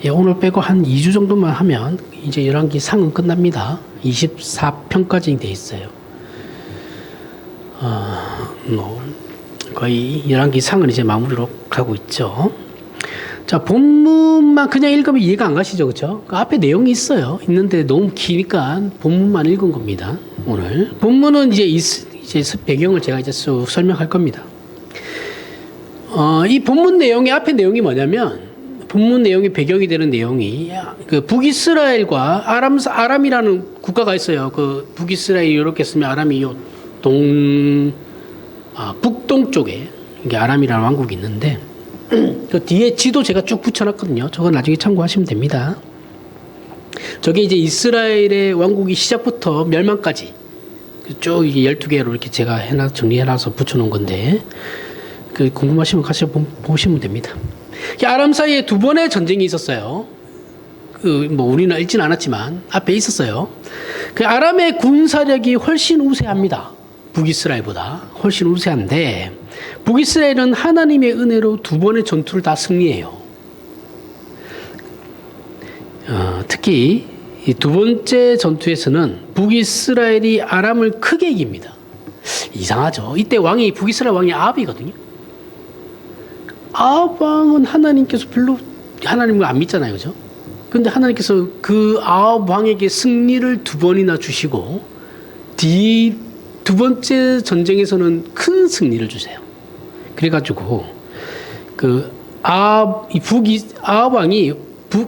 예, 오늘 빼고 한 2주 정도만 하면 이제 열왕기 상은 끝납니다. 24편까지 돼 있어요. 거의 열왕기 상은 이제 마무리로 가고 있죠. 자, 본문만 그냥 읽으면 이해가 안 가시죠, 그렇죠? 그 앞에 내용이 있어요. 있는데 너무 기니까 본문만 읽은 겁니다. 오늘 본문은 이제 배경을 제가 이제 쭉 설명할 겁니다. 이 본문 내용의 앞에 내용이 뭐냐면, 본문 내용의 배경이 되는 내용이 그 북이스라엘과 아람이라는 국가가 있어요. 그 북이스라엘이 이렇게 쓰면 아람이 요 북동 쪽에 이게 아람이라는 왕국이 있는데, 그 뒤에 지도 제가 쭉 붙여놨거든요. 저거 나중에 참고하시면 됩니다. 저게 이제 이스라엘의 왕국이 시작부터 멸망까지 쭉 이게 12개로 이렇게 제가 정리해놔서 붙여놓은 건데, 그 궁금하시면 가서 보시면 됩니다. 아람 사이에 두 번의 전쟁이 있었어요. 우리는 읽진 않았지만 앞에 있었어요. 그 아람의 군사력이 훨씬 우세합니다. 북이스라엘보다 훨씬 우세한데, 북이스라엘은 하나님의 은혜로 두 번의 전투를 다 승리해요. 특히 이 두 번째 전투에서는 북이스라엘이 아람을 크게 이깁니다. 이상하죠. 이때 북이스라엘 왕이 아합이거든요. 아합 왕은 하나님께서 별로 하나님을 안 믿잖아요, 그죠? 근데 하나님께서 그 아합 왕에게 승리를 두 번이나 주시고, 두 번째 전쟁에서는 큰 승리를 주세요. 그래가지고 아합 왕이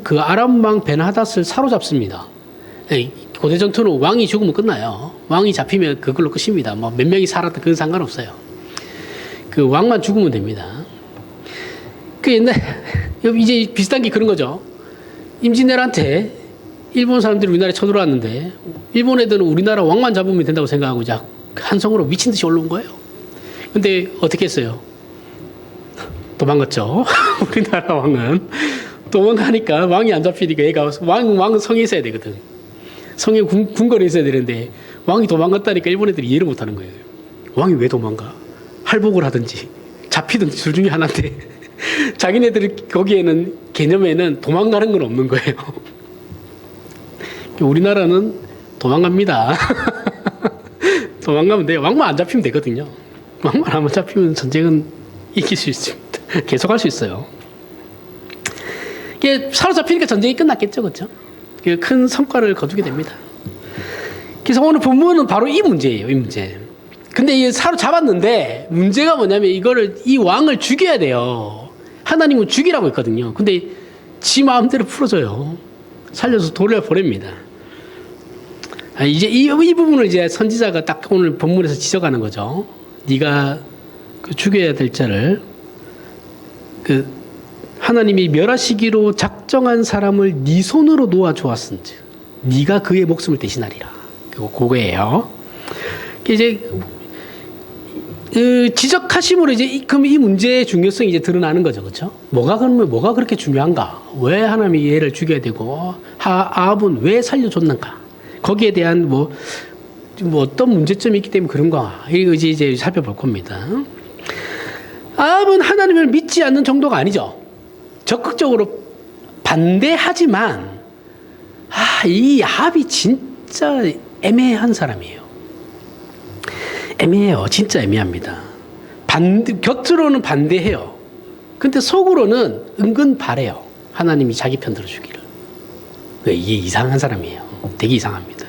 그 아람 왕 벤하닷을 사로잡습니다. 고대 전투는 왕이 죽으면 끝나요. 왕이 잡히면 그걸로 끝입니다. 뭐 몇 명이 살았다 그건 상관없어요. 그 왕만 죽으면 됩니다. 그 옛날 이제 비슷한 게 그런 거죠. 임진왜란때 일본 사람들이 우리나라에 쳐들어왔는데, 일본 애들은 우리나라 왕만 잡으면 된다고 생각하고 이제 한성으로 미친 듯이 올라온 거예요. 근데 어떻게 했어요? 도망갔죠. 우리나라 왕은 도망가니까 왕이 안 잡히니까 얘가 왕은 성에 있어야 되거든. 성에 궁궐에 있어야 되는데 왕이 도망갔다니까 일본 애들이 이해를 못하는 거예요. 왕이 왜 도망가? 할복을 하든지 잡히든지 둘 중에 하나인데 자기네들 거기에는 개념에는 도망가는 건 없는 거예요. 우리나라는 도망갑니다. 도망가면 돼요. 왕만 안 잡히면 되거든요. 왕만 안 잡히면 전쟁은 이길 수 있습니다. 계속할 수 있어요. 이게 사로잡히니까 전쟁이 끝났겠죠, 그렇죠? 큰 성과를 거두게 됩니다. 그래서 오늘 본문은 바로 이 문제예요, 이 문제. 근데 이 사로잡았는데 문제가 뭐냐면 이 왕을 죽여야 돼요. 하나님은 죽이라고 했거든요. 근데 지 마음대로 풀어줘요. 살려서 돌려보냅니다. 이제 이 부분을 이제 선지자가 딱 오늘 본문에서 지적하는 거죠. 네가 죽여야 될 자를 하나님이 멸하시기로 작정한 사람을 네 손으로 놓아 주었은즉 네가 그의 목숨을 대신하리라. 그거예요. 이제 지적하심으로 그럼 이 문제의 중요성이 이제 드러나는 거죠, 그렇죠? 뭐가 그렇게 중요한가? 왜 하나님이 얘를 죽여야 되고 아합은 왜 살려줬는가? 거기에 대한 어떤 문제점이 있기 때문에 그런가? 이거 이제 살펴볼 겁니다. 아합은 하나님을 믿지 않는 정도가 아니죠. 적극적으로 반대하지만 이 아합이 진짜 애매한 사람이에요. 애매해요. 진짜 애매합니다. 겉으로는 반대해요. 근데 속으로는 은근 바래요. 하나님이 자기 편 들어주기를. 이게 이상한 사람이에요. 되게 이상합니다.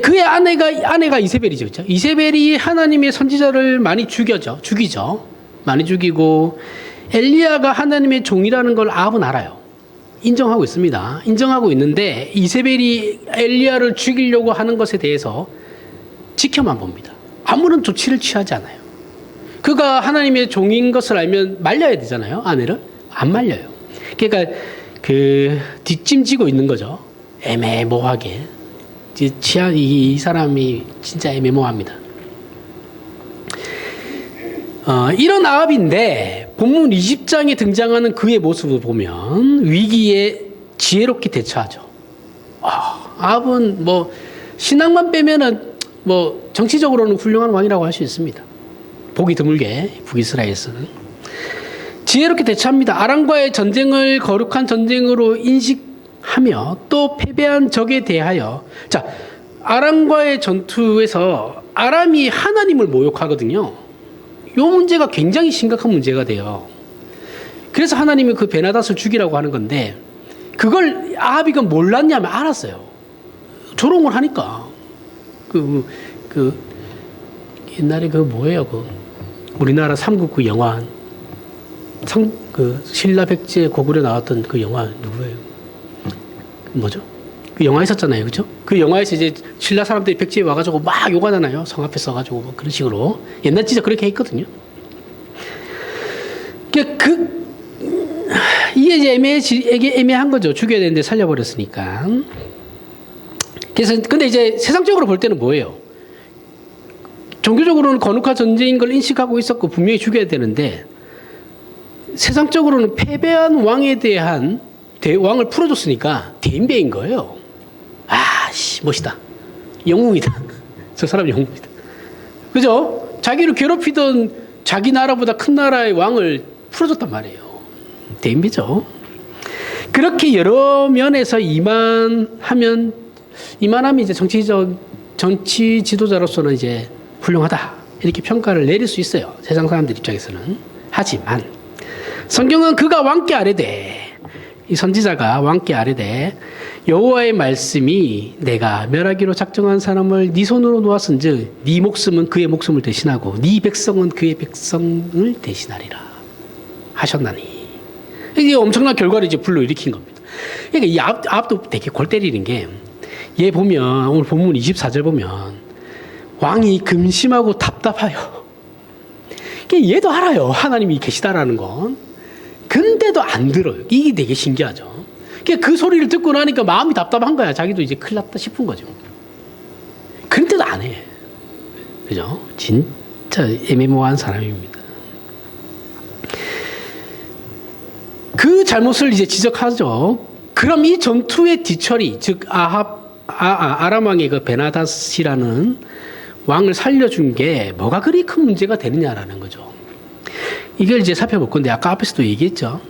그의 아내가 이세벨이죠. 그렇죠? 이세벨이 하나님의 선지자를 많이 죽이죠. 많이 죽이고, 엘리야가 하나님의 종이라는 걸 아합은 알아요. 인정하고 있습니다. 인정하고 있는데 이세벨이 엘리야를 죽이려고 하는 것에 대해서 지켜만 봅니다. 아무런 조치를 취하지 않아요. 그가 하나님의 종인 것을 알면 말려야 되잖아요. 아내를. 안 말려요. 그러니까 뒷짐지고 있는 거죠. 애매모호하게. 이 사람이 진짜 애매모호합니다. 이런 아합인데 본문 20장에 등장하는 그의 모습을 보면 위기에 지혜롭게 대처하죠. 아합은 신앙만 빼면은 정치적으로는 훌륭한 왕이라고 할 수 있습니다. 보기 드물게 북이스라엘에서는 지혜롭게 대처합니다. 아람과의 전쟁을 거룩한 전쟁으로 인식하며 또 패배한 적에 대하여, 자, 아람과의 전투에서 아람이 하나님을 모욕하거든요. 이 문제가 굉장히 심각한 문제가 돼요. 그래서 하나님이 그 베나닷을 죽이라고 하는 건데, 그걸 아합이가 몰랐냐면 알았어요. 조롱을 하니까. 옛날에 뭐예요? 우리나라 삼국구 영화. 신라 백제 고구려 나왔던 그 영화 누구예요? 뭐죠? 그 영화 있었잖아요, 그죠? 그 영화에서 이제 신라 사람들이 백제에 와가지고 막 욕하잖아요. 성 앞에 써가지고 뭐 그런 식으로. 옛날 진짜 그렇게 했거든요. 이게 이제 애매한 거죠. 죽여야 되는데 살려버렸으니까. 그래서 근데 이제 세상적으로 볼 때는 뭐예요? 종교적으로는 거룩한 전쟁인 걸 인식하고 있었고 분명히 죽여야 되는데, 세상적으로는 패배한 왕에 대한 왕을 풀어줬으니까 대인배인 거예요. 멋있다. 영웅이다. 저 사람 영웅이다. 그죠? 자기를 괴롭히던 자기 나라보다 큰 나라의 왕을 풀어줬단 말이에요. 대인배죠. 그렇게 여러 면에서 이만하면 이제 정치 지도자로서는 이제 훌륭하다. 이렇게 평가를 내릴 수 있어요. 세상 사람들 입장에서는. 하지만 성경은 그가 왕께 아뢰되, 이 선지자가 왕께 아뢰되, 여호와의 말씀이 내가 멸하기로 작정한 사람을 네 손으로 놓았은즉 네 목숨은 그의 목숨을 대신하고 네 백성은 그의 백성을 대신하리라 하셨나니. 이게 엄청난 결과를 이제 불러일으킨 겁니다. 그러니까 이 앞도 되게 골 때리는 게, 얘 보면 오늘 본문 24절 보면 왕이 근심하고 답답하여. 얘도 알아요. 하나님이 계시다라는 건. 근데도 안 들어요. 이게 되게 신기하죠. 그 소리를 듣고 나니까 마음이 답답한 거야. 자기도 이제 큰일 났다 싶은 거죠. 그런데도 안 해. 그죠? 진짜 애매모호한 사람입니다. 그 잘못을 이제 지적하죠. 그럼 이 전투의 뒤처리, 즉 아람 왕의 그 베나닷이라는 왕을 살려준 게 뭐가 그리 큰 문제가 되느냐라는 거죠. 이걸 이제 살펴볼 건데, 아까 앞에서도 얘기했죠.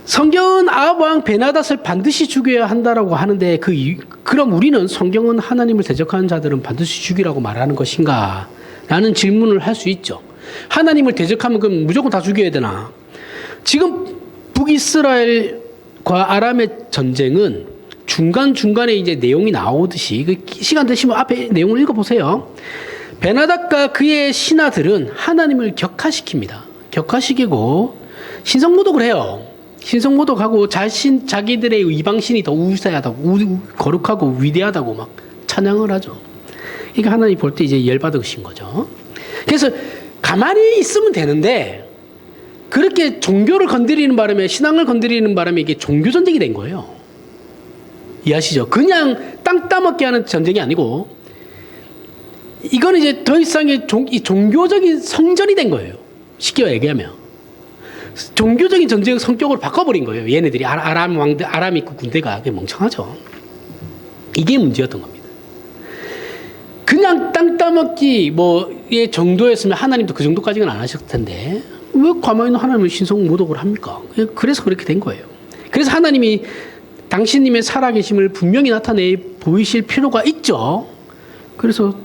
성경은 아합 왕 베나닷을 반드시 죽여야 한다라고 하는데, 그럼 우리는 성경은 하나님을 대적하는 자들은 반드시 죽이라고 말하는 것인가? 라는 질문을 할 수 있죠. 하나님을 대적하면 그럼 무조건 다 죽여야 되나? 지금 북이스라엘과 아람의 전쟁은 중간중간에 이제 내용이 나오듯이, 시간 되시면 앞에 내용을 읽어보세요. 베나닷과 그의 신하들은 하나님을 격하시킵니다. 격하시키고 신성모독을 해요. 신성모독하고 자기들의 이방신이 더 우세하다고, 거룩하고 위대하다고 막 찬양을 하죠. 이게 하나님 볼 때 이제 열받으신 거죠. 그래서 가만히 있으면 되는데, 그렇게 종교를 건드리는 바람에, 신앙을 건드리는 바람에 이게 종교전쟁이 된 거예요. 이해하시죠? 그냥 땅 따먹게 하는 전쟁이 아니고, 이거는 이제 더 이상의 종교적인 성전이 된 거예요. 쉽게 얘기하면. 종교적인 전쟁의 성격으로 바꿔버린 거예요. 얘네들이 아람 왕들, 아람 있고 군대가 멍청하죠. 이게 문제였던 겁니다. 그냥 땅 따먹기 의 정도였으면 하나님도 그 정도까지는 안 하셨을 텐데, 왜 가만히 있는 하나님을 신성모독을 합니까? 그래서 그렇게 된 거예요. 그래서 하나님이 당신님의 살아계심을 분명히 나타내 보이실 필요가 있죠. 그래서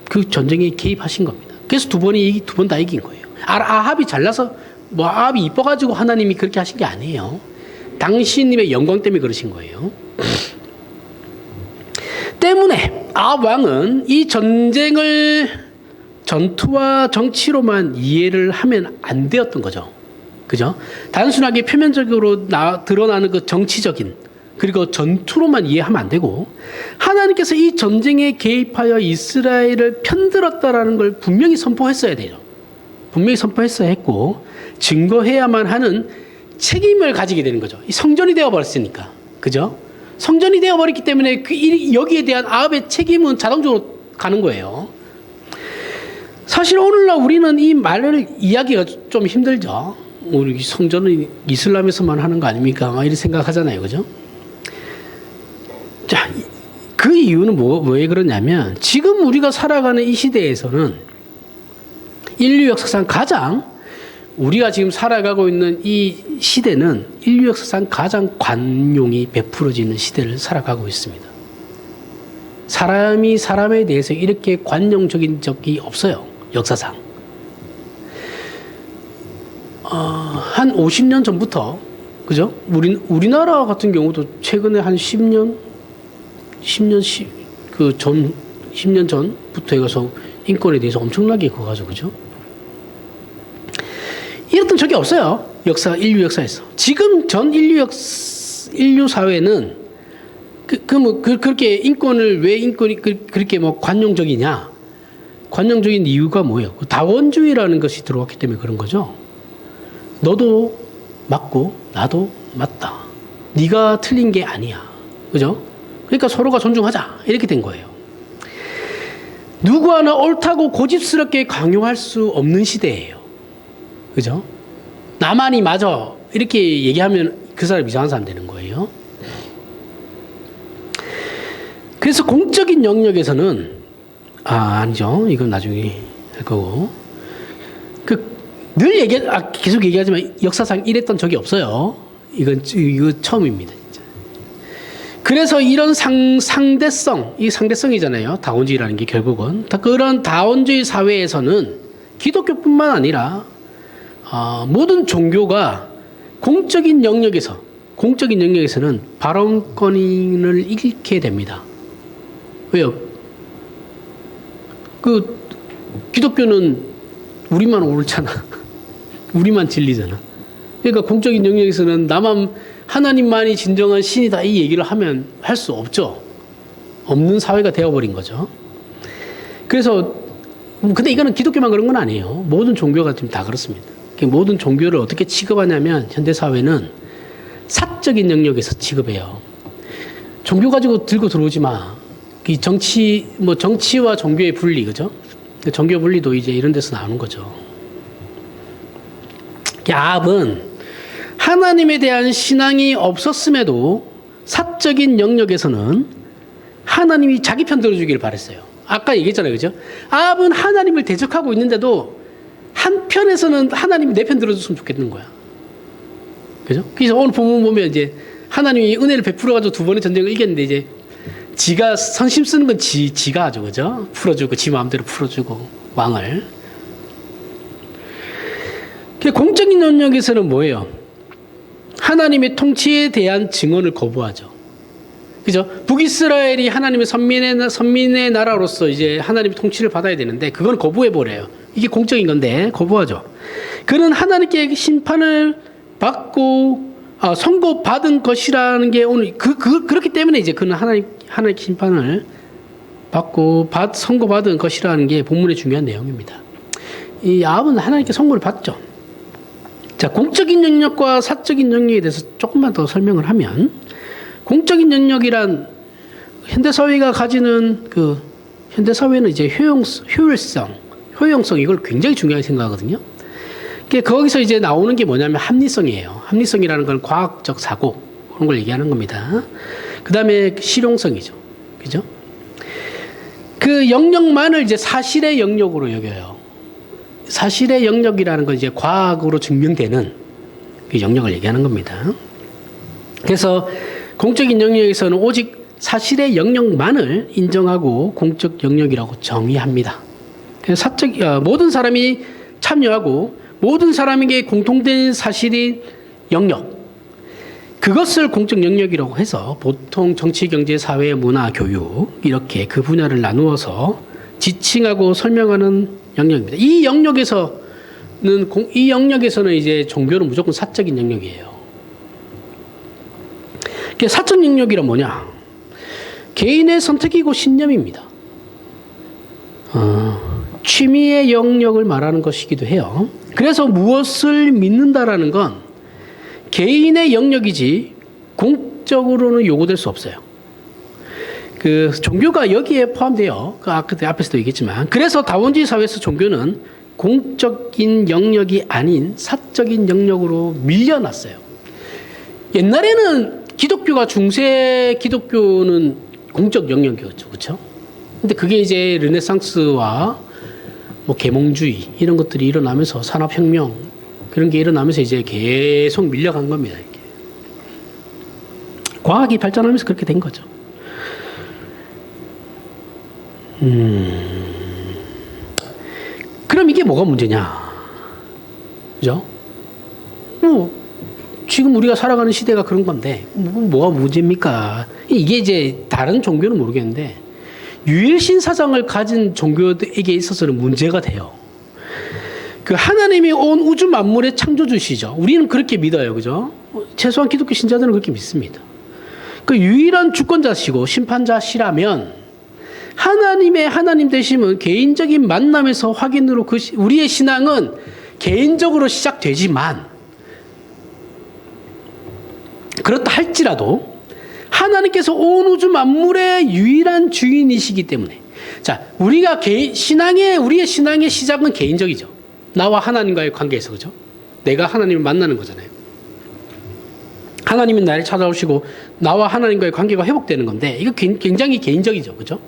그 전쟁에 개입하신 겁니다. 그래서 두 번 다 이긴 거예요. 아합이 잘나서, 아합이 이뻐가지고 하나님이 그렇게 하신 게 아니에요. 당신님의 영광 때문에 그러신 거예요. 때문에 아합 왕은 이 전투와 정치로만 이해를 하면 안 되었던 거죠. 그죠? 단순하게 표면적으로 드러나는 그 정치적인, 그리고 전투로만 이해하면 안 되고, 하나님께서 이 전쟁에 개입하여 이스라엘을 편들었다라는 걸 분명히 선포했어야 돼요. 분명히 선포했어야 했고, 증거해야만 하는 책임을 가지게 되는 거죠. 이 성전이 되어버렸으니까. 그죠? 성전이 되어버렸기 때문에 여기에 대한 아합의 책임은 자동적으로 가는 거예요. 사실 오늘날 우리는 이 말을 이야기가 좀 힘들죠. 우리 성전은 이슬람에서만 하는 거 아닙니까? 이렇게 생각하잖아요. 그죠? 자, 그 이유는 왜 그러냐면, 지금 우리가 살아가는 이 시대에서는 인류 역사상 가장 우리가 지금 살아가고 있는 이 시대는 인류 역사상 가장 관용이 베풀어지는 시대를 살아가고 있습니다. 사람이 사람에 대해서 이렇게 관용적인 적이 없어요. 역사상. 한 50년 전부터, 그죠? 우리나라 같은 경우도 최근에 한 10년 전부터 해서 인권에 대해서 엄청나게 그거 가지고, 그죠? 이랬던 적이 없어요. 인류 역사에서. 지금 전 인류 사회는 그렇게 왜 인권이 그렇게 뭐 관용적이냐? 관용적인 이유가 뭐예요? 다원주의라는 것이 들어왔기 때문에 그런 거죠. 너도 맞고 나도 맞다. 네가 틀린 게 아니야. 그죠? 그러니까 서로가 존중하자. 이렇게 된 거예요. 누구 하나 옳다고 고집스럽게 강요할 수 없는 시대예요. 그죠? 나만이 맞아. 이렇게 얘기하면 그 사람 이상한 사람 되는 거예요. 그래서 공적인 영역에서는, 아니죠. 이건 나중에 할 거고. 계속 얘기하지만 역사상 이랬던 적이 없어요. 이거 처음입니다. 진짜. 그래서 이런 상대성, 이 상대성이잖아요. 다원주의라는 게 결국은. 그런 다원주의 사회에서는 기독교뿐만 아니라 모든 종교가 공적인 영역에서는 발언권을 잃게 됩니다. 왜요? 기독교는 우리만 옳잖아. 우리만 진리잖아. 그러니까 공적인 영역에서는 하나님만이 진정한 신이다 이 얘기를 하면 할 수 없죠. 없는 사회가 되어버린 거죠. 그래서 근데 이거는 기독교만 그런 건 아니에요. 모든 종교가 지금 다 그렇습니다. 모든 종교를 어떻게 취급하냐면 현대 사회는 사적인 영역에서 취급해요. 종교 가지고 들고 들어오지 마. 이 정치와 종교의 분리, 그죠? 종교 분리도 이제 이런 데서 나오는 거죠. 야합은 하나님에 대한 신앙이 없었음에도 사적인 영역에서는 하나님이 자기 편 들어주기를 바랬어요. 아까 얘기했잖아요, 그죠? 아합은 하나님을 대적하고 있는데도 한편에서는 하나님이 내 편 들어줬으면 좋겠는 거야. 그죠? 그래서 오늘 본문 보면 이제 하나님이 은혜를 베풀어가지고 2번의 전쟁을 이겼는데 이제 지가 선심 쓰는 건 지가 하죠, 그죠? 풀어주고, 지 마음대로 풀어주고, 왕을. 공적인 영역에서는 뭐예요? 하나님의 통치에 대한 증언을 거부하죠. 그죠? 북이스라엘이 하나님의 선민의 나라로서 이제 하나님의 통치를 받아야 되는데, 그건 거부해버려요. 이게 공적인 건데, 거부하죠. 그는 하나님께 심판을 받고, 선고받은 것이라는 게 오늘, 그렇기 때문에 이제 그는 하나님의 심판을 받고, 선고받은 것이라는 게 본문의 중요한 내용입니다. 이 아합은 하나님께 선고를 받죠. 자, 공적인 영역과 사적인 영역에 대해서 조금만 더 설명을 하면, 공적인 영역이란 현대사회가 가지는 현대사회는 이제 효용성, 이걸 굉장히 중요하게 생각하거든요. 거기서 이제 나오는 게 뭐냐면 합리성이에요. 합리성이라는 건 과학적 사고, 그런 걸 얘기하는 겁니다. 그 다음에 실용성이죠. 그죠? 그 영역만을 이제 사실의 영역으로 여겨요. 사실의 영역이라는 건 이제 과학으로 증명되는 그 영역을 얘기하는 겁니다. 그래서 공적인 영역에서는 오직 사실의 영역만을 인정하고 공적 영역이라고 정의합니다. 그래서 모든 사람이 참여하고 모든 사람에게 공통된 사실인 영역, 그것을 공적 영역이라고 해서 보통 정치, 경제, 사회, 문화, 교육 이렇게 그 분야를 나누어서 지칭하고 설명하는 영역입니다. 이 영역에서는 이제 종교는 무조건 사적인 영역이에요. 사적 영역이란 뭐냐? 개인의 선택이고 신념입니다. 취미의 영역을 말하는 것이기도 해요. 그래서 무엇을 믿는다라는 건 개인의 영역이지 공적으로는 요구될 수 없어요. 종교가 여기에 포함돼요. 앞에서도 얘기했지만. 그래서 다원주의 사회에서 종교는 공적인 영역이 아닌 사적인 영역으로 밀려났어요. 옛날에는 중세 기독교는 공적 영역이었죠. 그렇죠? 근데 그게 이제 르네상스와 계몽주의 이런 것들이 일어나면서 산업혁명, 그런 게 일어나면서 이제 계속 밀려간 겁니다. 이렇게. 과학이 발전하면서 그렇게 된 거죠. 그럼 이게 뭐가 문제냐? 그죠? 지금 우리가 살아가는 시대가 그런 건데, 뭐가 문제입니까? 이게 이제 다른 종교는 모르겠는데, 유일신 사상을 가진 종교에게 있어서는 문제가 돼요. 그 하나님이 온 우주 만물의 창조주시죠. 우리는 그렇게 믿어요. 그죠? 최소한 기독교 신자들은 그렇게 믿습니다. 그 유일한 주권자시고 심판자시라면, 하나님의 하나님 되심은 개인적인 만남에서 확인으로 우리의 신앙은 개인적으로 시작되지만, 그렇다 할지라도 하나님께서 온 우주 만물의 유일한 주인이시기 때문에, 자, 우리의 신앙의 시작은 개인적이죠. 나와 하나님과의 관계에서, 그죠? 내가 하나님을 만나는 거잖아요. 하나님은 나를 찾아오시고 나와 하나님과의 관계가 회복되는 건데, 이거 굉장히 개인적이죠. 그죠?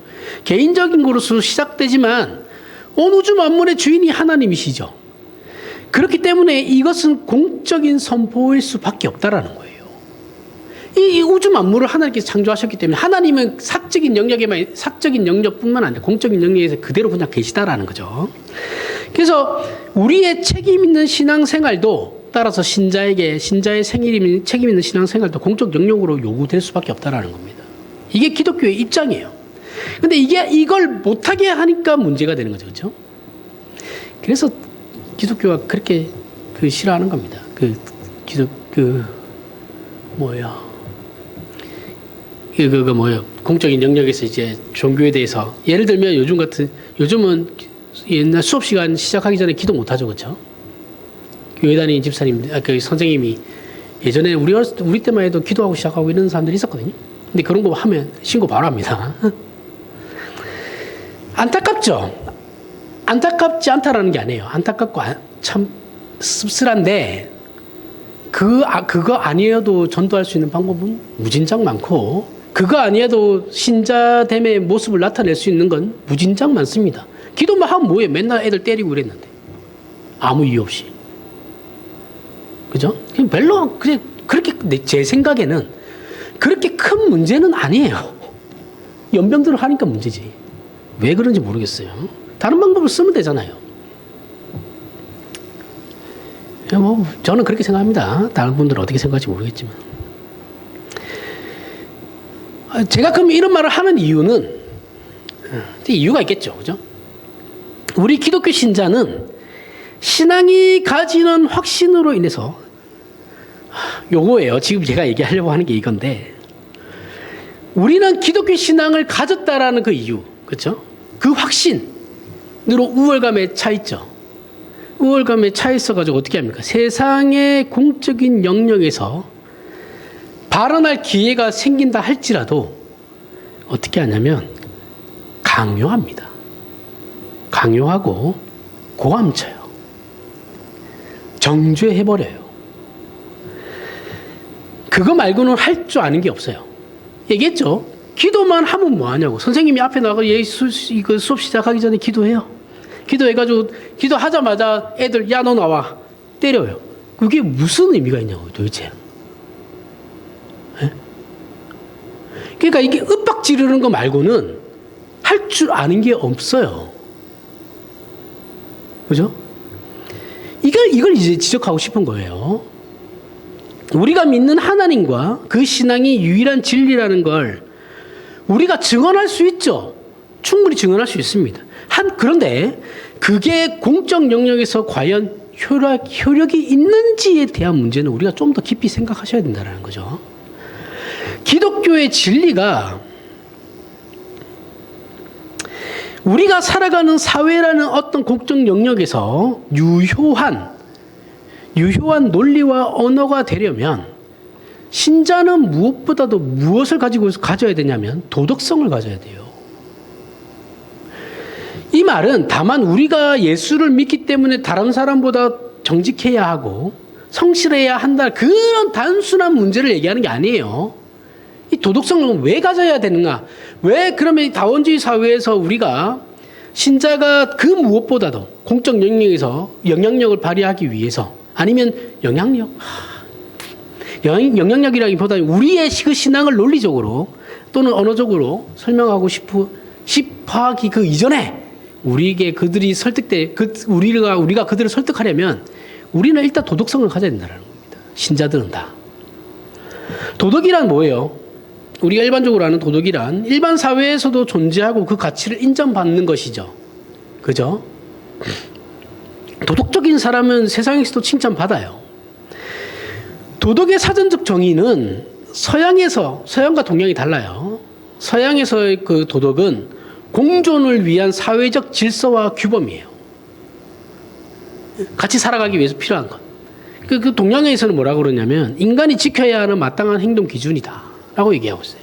개인적인 것으로 시작되지만 온 우주 만물의 주인이 하나님이시죠. 그렇기 때문에 이것은 공적인 선포일 수밖에 없다라는 거예요. 이 우주 만물을 하나님께서 창조하셨기 때문에 하나님은 사적인 영역뿐만 아니라 공적인 영역에서 그대로 그냥 계시다라는 거죠. 그래서 우리의 책임 있는 신앙생활도, 따라서 신자의 생일이면 책임 있는 신앙생활도 공적 영역으로 요구될 수밖에 없다라는 겁니다. 이게 기독교의 입장이에요. 근데 이걸 못하게 하니까 문제가 되는 거죠. 그렇죠? 그래서 기독교가 그렇게 싫어하는 겁니다. 공적인 영역에서 이제 종교에 대해서, 예를 들면 요즘은 옛날 수업 시간 시작하기 전에 기도 못 하죠. 그렇죠? 교회 다니는 집사님, 선생님이 예전에 우리 때만 해도 기도하고 시작하고 이런 사람들이 있었거든요. 근데 그런 거 하면 신고 바로 합니다. 안타깝죠? 안타깝지 않다라는 게 아니에요. 안타깝고 참 씁쓸한데, 그거 아니어도 전도할 수 있는 방법은 무진장 많고, 그거 아니어도 신자됨의 모습을 나타낼 수 있는 건 무진장 많습니다. 기도만 하면 뭐해? 맨날 애들 때리고 그랬는데. 아무 이유 없이. 그죠? 별로, 그렇게, 제 생각에는 그렇게 큰 문제는 아니에요. 연병들을 하니까 문제지. 왜 그런지 모르겠어요. 다른 방법을 쓰면 되잖아요. 저는 그렇게 생각합니다. 다른 분들은 어떻게 생각할지 모르겠지만. 제가 그럼 이런 말을 하는 이유는, 이유가 있겠죠. 그죠? 우리 기독교 신자는 신앙이 가지는 확신으로 인해서, 요거예요. 지금 제가 얘기하려고 하는 게 이건데, 우리는 기독교 신앙을 가졌다라는 그 이유, 그렇죠? 그 확신으로 우월감에 차 있죠. 우월감에 차 있어가지고 어떻게 합니까? 세상의 공적인 영역에서 발언할 기회가 생긴다 할지라도 어떻게 하냐면 강요합니다. 강요하고 고함쳐요. 정죄해버려요. 그거 말고는 할 줄 아는 게 없어요. 얘기했죠? 기도만 하면 뭐하냐고. 선생님이 앞에 나가서 이거 수업 시작하기 전에 기도해요. 기도해가지고 기도하자마자 애들 야 너 나와 때려요. 그게 무슨 의미가 있냐고 도대체. 에? 그러니까 이게 윽박 지르는 거 말고는 할 줄 아는 게 없어요. 그죠? 이걸 이제 지적하고 싶은 거예요. 우리가 믿는 하나님과 그 신앙이 유일한 진리라는 걸 우리가 증언할 수 있죠. 충분히 증언할 수 있습니다. 그런데 그게 공적 영역에서 과연 효력이 있는지에 대한 문제는 우리가 좀 더 깊이 생각하셔야 된다는 거죠. 기독교의 진리가 우리가 살아가는 사회라는 어떤 공적 영역에서 유효한 논리와 언어가 되려면 신자는 무엇보다도 무엇을 가져야 되냐면 도덕성을 가져야 돼요. 이 말은 다만 우리가 예수를 믿기 때문에 다른 사람보다 정직해야 하고 성실해야 한다, 그런 단순한 문제를 얘기하는 게 아니에요. 이 도덕성을 왜 가져야 되는가? 왜 그러면 다원주의 사회에서 우리가 신자가 그 무엇보다도 공적 영역에서 영향력을 발휘하기 위해서 아니면 영향력? 영향력이라기보다 우리의 그 신앙을 논리적으로 또는 언어적으로 설명하고 싶어하기 그 이전에 우리에게 그들이 우리가 그들을 설득하려면 우리는 일단 도덕성을 가져야 된다는 겁니다. 신자들은 다. 도덕이란 뭐예요? 우리가 일반적으로 아는 도덕이란 일반 사회에서도 존재하고 그 가치를 인정받는 것이죠. 그죠? 도덕적인 사람은 세상에서도 칭찬받아요. 도덕의 사전적 정의는 서양과 동양이 달라요. 서양에서의 그 도덕은 공존을 위한 사회적 질서와 규범이에요. 같이 살아가기 위해서 필요한 것. 그 동양에서는 뭐라고 그러냐면 인간이 지켜야 하는 마땅한 행동 기준이다 라고 얘기하고 있어요.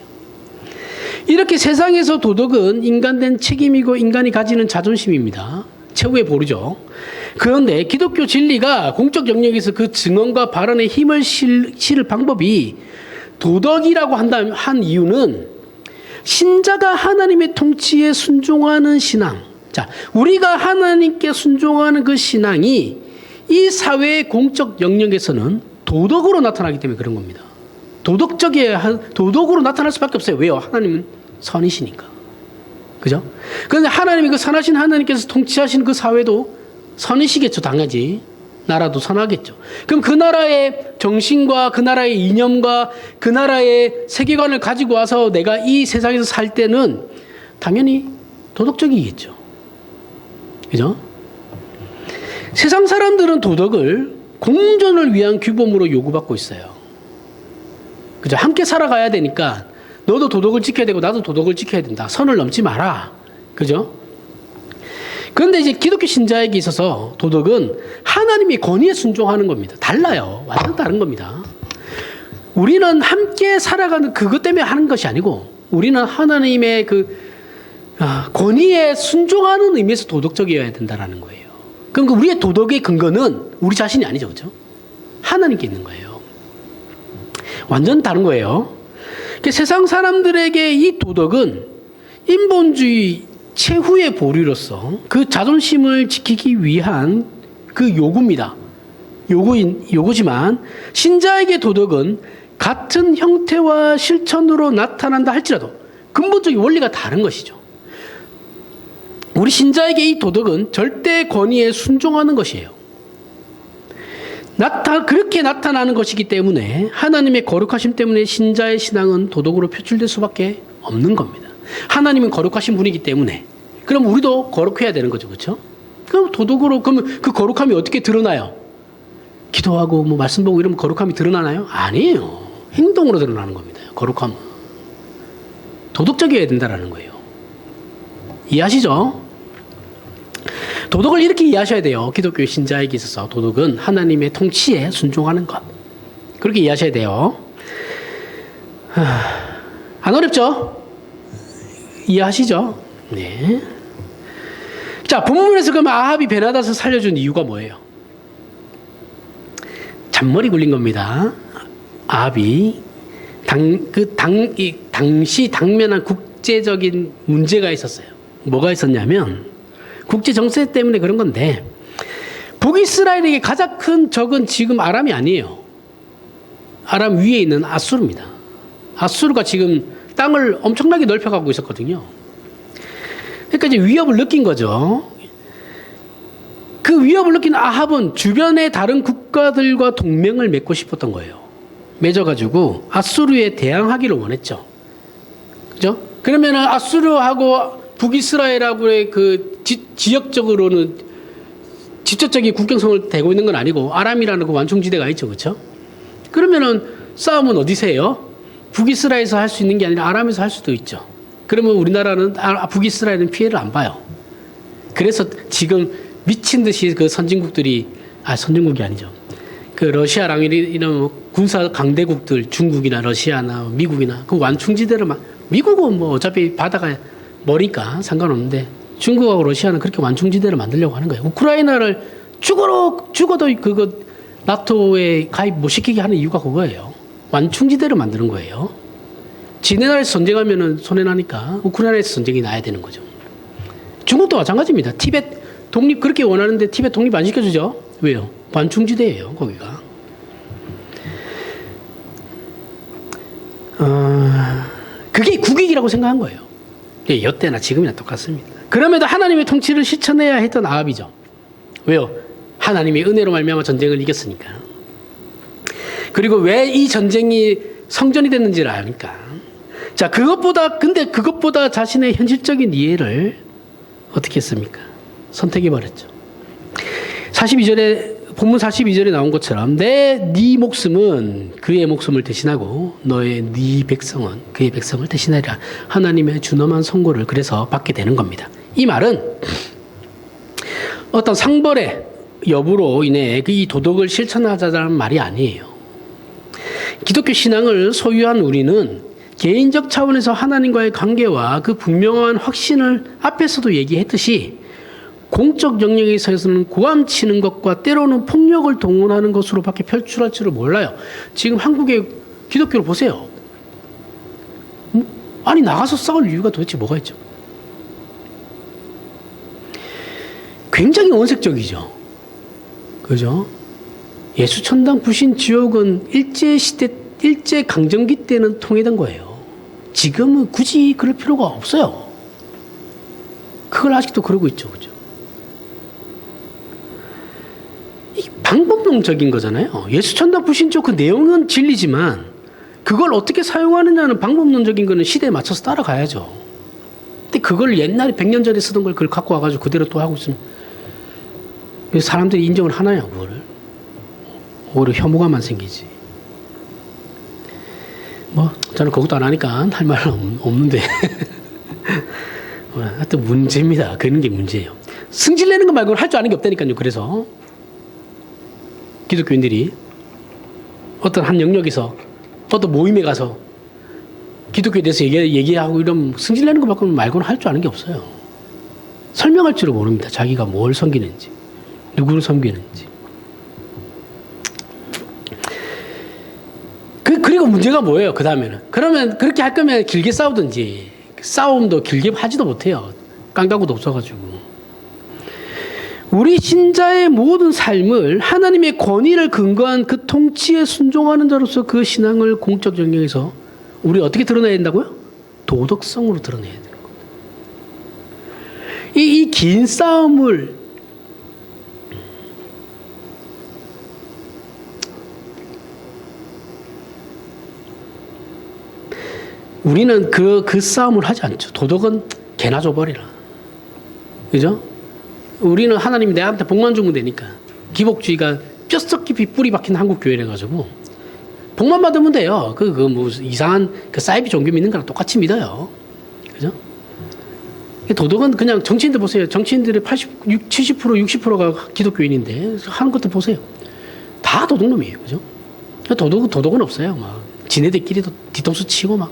이렇게 세상에서 도덕은 인간된 책임이고 인간이 가지는 자존심입니다. 최후의 보루죠. 그런데 기독교 진리가 공적 영역에서 그 증언과 발언에 힘을 실을 방법이 도덕이라고 한 이유는 신자가 하나님의 통치에 순종하는 신앙. 자, 우리가 하나님께 순종하는 그 신앙이 이 사회의 공적 영역에서는 도덕으로 나타나기 때문에 그런 겁니다. 도덕으로 나타날 수밖에 없어요. 왜요? 하나님은 선이시니까. 그죠? 그런데 하나님이 그 선하신 하나님께서 통치하신 그 사회도 선이시겠죠, 당연히. 나라도 선하겠죠. 그럼 그 나라의 정신과 그 나라의 이념과 그 나라의 세계관을 가지고 와서 내가 이 세상에서 살 때는 당연히 도덕적이겠죠. 그죠? 세상 사람들은 도덕을 공존을 위한 규범으로 요구받고 있어요. 그죠? 함께 살아가야 되니까 너도 도덕을 지켜야 되고 나도 도덕을 지켜야 된다. 선을 넘지 마라. 그죠? 그런데 이제 기독교 신자에게 있어서 도덕은 하나님의 권위에 순종하는 겁니다. 달라요. 완전 다른 겁니다. 우리는 함께 살아가는 그것 때문에 하는 것이 아니고 우리는 하나님의 권위에 순종하는 의미에서 도덕적이어야 된다는 거예요. 그럼 우리의 도덕의 근거는 우리 자신이 아니죠. 그렇죠? 하나님께 있는 거예요. 완전 다른 거예요. 세상 사람들에게 이 도덕은 인본주의 최후의 보루로서 그 자존심을 지키기 위한 그 요구입니다. 요구지만 신자에게 도덕은 같은 형태와 실천으로 나타난다 할지라도 근본적인 원리가 다른 것이죠. 우리 신자에게 이 도덕은 절대 권위에 순종하는 것이에요. 그렇게 나타나는 것이기 때문에 하나님의 거룩하심 때문에 신자의 신앙은 도덕으로 표출될 수밖에 없는 겁니다. 하나님은 거룩하신 분이기 때문에 그럼 우리도 거룩해야 되는 거죠. 그렇죠? 그럼 도덕으로 그럼 그 거룩함이 어떻게 드러나요? 기도하고 말씀 보고 이러면 거룩함이 드러나나요? 아니에요. 행동으로 드러나는 겁니다. 거룩함은. 도덕적이어야 된다는 거예요. 이해하시죠? 도덕을 이렇게 이해하셔야 돼요. 기독교 신자에게 있어서 도덕은 하나님의 통치에 순종하는 것. 그렇게 이해하셔야 돼요. 안 어렵죠? 이해하시죠? 네. 자, 본문에서 그럼 아합이 베나닷을 살려준 이유가 뭐예요? 잔머리 굴린 겁니다. 아합이 당시 당면한 국제적인 문제가 있었어요. 뭐가 있었냐면 국제 정세 때문에 그런 건데 북이스라엘에게 가장 큰 적은 지금 아람이 아니에요. 아람 위에 있는 아수르입니다. 아수르가 지금 땅을 엄청나게 넓혀가고 있었거든요. 그러니까 이제 위협을 느낀 거죠. 그 위협을 느낀 아합은 주변의 다른 국가들과 동맹을 맺고 싶었던 거예요. 맺어가지고 아수르에 대항하기를 원했죠. 그죠? 그러면 아수르하고 북이스라엘하고의 그 지역적으로는 직접적인 국경성을 대고 있는 건 아니고 아람이라는 그 완충지대가 있죠. 그렇죠? 그러면은 싸움은 어디서 해요? 북이스라엘에서 할 수 있는 게 아니라 아람에서 할 수도 있죠. 그러면 우리나라는 북이스라엘은 피해를 안 봐요. 그래서 지금 미친 듯이 그 선진국이 아니죠. 그 러시아랑 이런 군사 강대국들, 중국이나 러시아나 미국이나 그 완충지대를 미국은 어차피 바다가 머니까 상관없는데 중국하고 러시아는 그렇게 완충지대를 만들려고 하는 거예요. 우크라이나를 죽어도 그거 나토에 가입 못 시키게 하는 이유가 그거예요. 완충지대를 만드는 거예요. 지네 나라에서 전쟁하면은 손해나니까 우크라이나에서 전쟁이 나야 되는 거죠. 중국도 마찬가지입니다. 티벳 독립 그렇게 원하는데 티벳 독립 안 시켜주죠. 왜요? 반충지대예요, 거기가. 그게 국익이라고 생각한 거예요. 여태나 지금이나 똑같습니다. 그럼에도 하나님의 통치를 실천해야 했던 아합이죠. 왜요? 하나님의 은혜로 말미암아 전쟁을 이겼으니까. 그리고 왜 이 전쟁이 성전이 됐는지를 아니까. 자, 그것보다 자신의 현실적인 이해를 어떻게 했습니까? 선택해버렸죠. 42절에, 본문 42절에 나온 것처럼 네 목숨은 그의 목숨을 대신하고 네 백성은 그의 백성을 대신하리라. 하나님의 준엄한 선고를 그래서 받게 되는 겁니다. 이 말은 어떤 상벌의 여부로 인해 이 도덕을 실천하자는 말이 아니에요. 기독교 신앙을 소유한 우리는 개인적 차원에서 하나님과의 관계와 그 분명한 확신을 앞에서도 얘기했듯이 공적 영역에 있어서는 고함치는 것과 때로는 폭력을 동원하는 것으로밖에 표출할 줄을 몰라요. 지금 한국의 기독교를 보세요. 아니, 나가서 싸울 이유가 도대체 뭐가 있죠? 굉장히 원색적이죠. 그죠? 예수 천당 부신 지옥은 일제 강점기 때는 통일된 거예요. 지금은 굳이 그럴 필요가 없어요. 그걸 아직도 그러고 있죠. 그죠? 방법론적인 거잖아요. 예수 천당 부신 지옥 그 내용은 진리지만 그걸 어떻게 사용하느냐는 방법론적인 거는 시대에 맞춰서 따라가야죠. 근데 그걸 옛날에 100년 전에 쓰던 걸 그걸 갖고 와가지고 그대로 또 하고 있으면 사람들이 인정을 하나요, 그거를? 오히려 혐오감만 생기지. 저는 그것도 안 하니까 할 말은 없는데. 하여튼 문제입니다. 그런 게 문제예요. 승질내는 거 말고는 할 줄 아는 게 없다니까요. 그래서 기독교인들이 어떤 한 영역에서 어떤 모임에 가서 기독교에 대해서 얘기하고 이런 승질내는 거 말고는 할 줄 아는 게 없어요. 설명할 줄을 모릅니다. 자기가 뭘 섬기는지, 누구를 섬기는지. 그리고 문제가 뭐예요? 그 다음에는. 그러면 그렇게 할 거면 길게 싸우든지, 싸움도 길게 하지도 못해요. 깡다구도 없어가지고. 우리 신자의 모든 삶을 하나님의 권위를 근거한 그 통치에 순종하는 자로서 그 신앙을 공적 영역에서 우리 어떻게 드러내야 된다고요? 도덕성으로 드러내야 되는 겁니다. 이 긴 싸움을 우리는 그 싸움을 하지 않죠. 도덕은 개나 줘버리라. 그죠? 우리는 하나님이 내한테 복만 주면 되니까. 기복주의가 뼛속 깊이 뿌리 박힌 한국 교회래 가지고 복만 받으면 돼요. 뭐 이상한 사이비 종교 믿는 거랑 똑같이 믿어요. 그죠? 도덕은 그냥 정치인들 보세요. 정치인들의 70%, 60%가 기독교인인데 하는 것도 보세요. 다 도둑놈이에요. 그죠? 도덕은 없어요. 막 지네들끼리도 뒤통수 치고 막.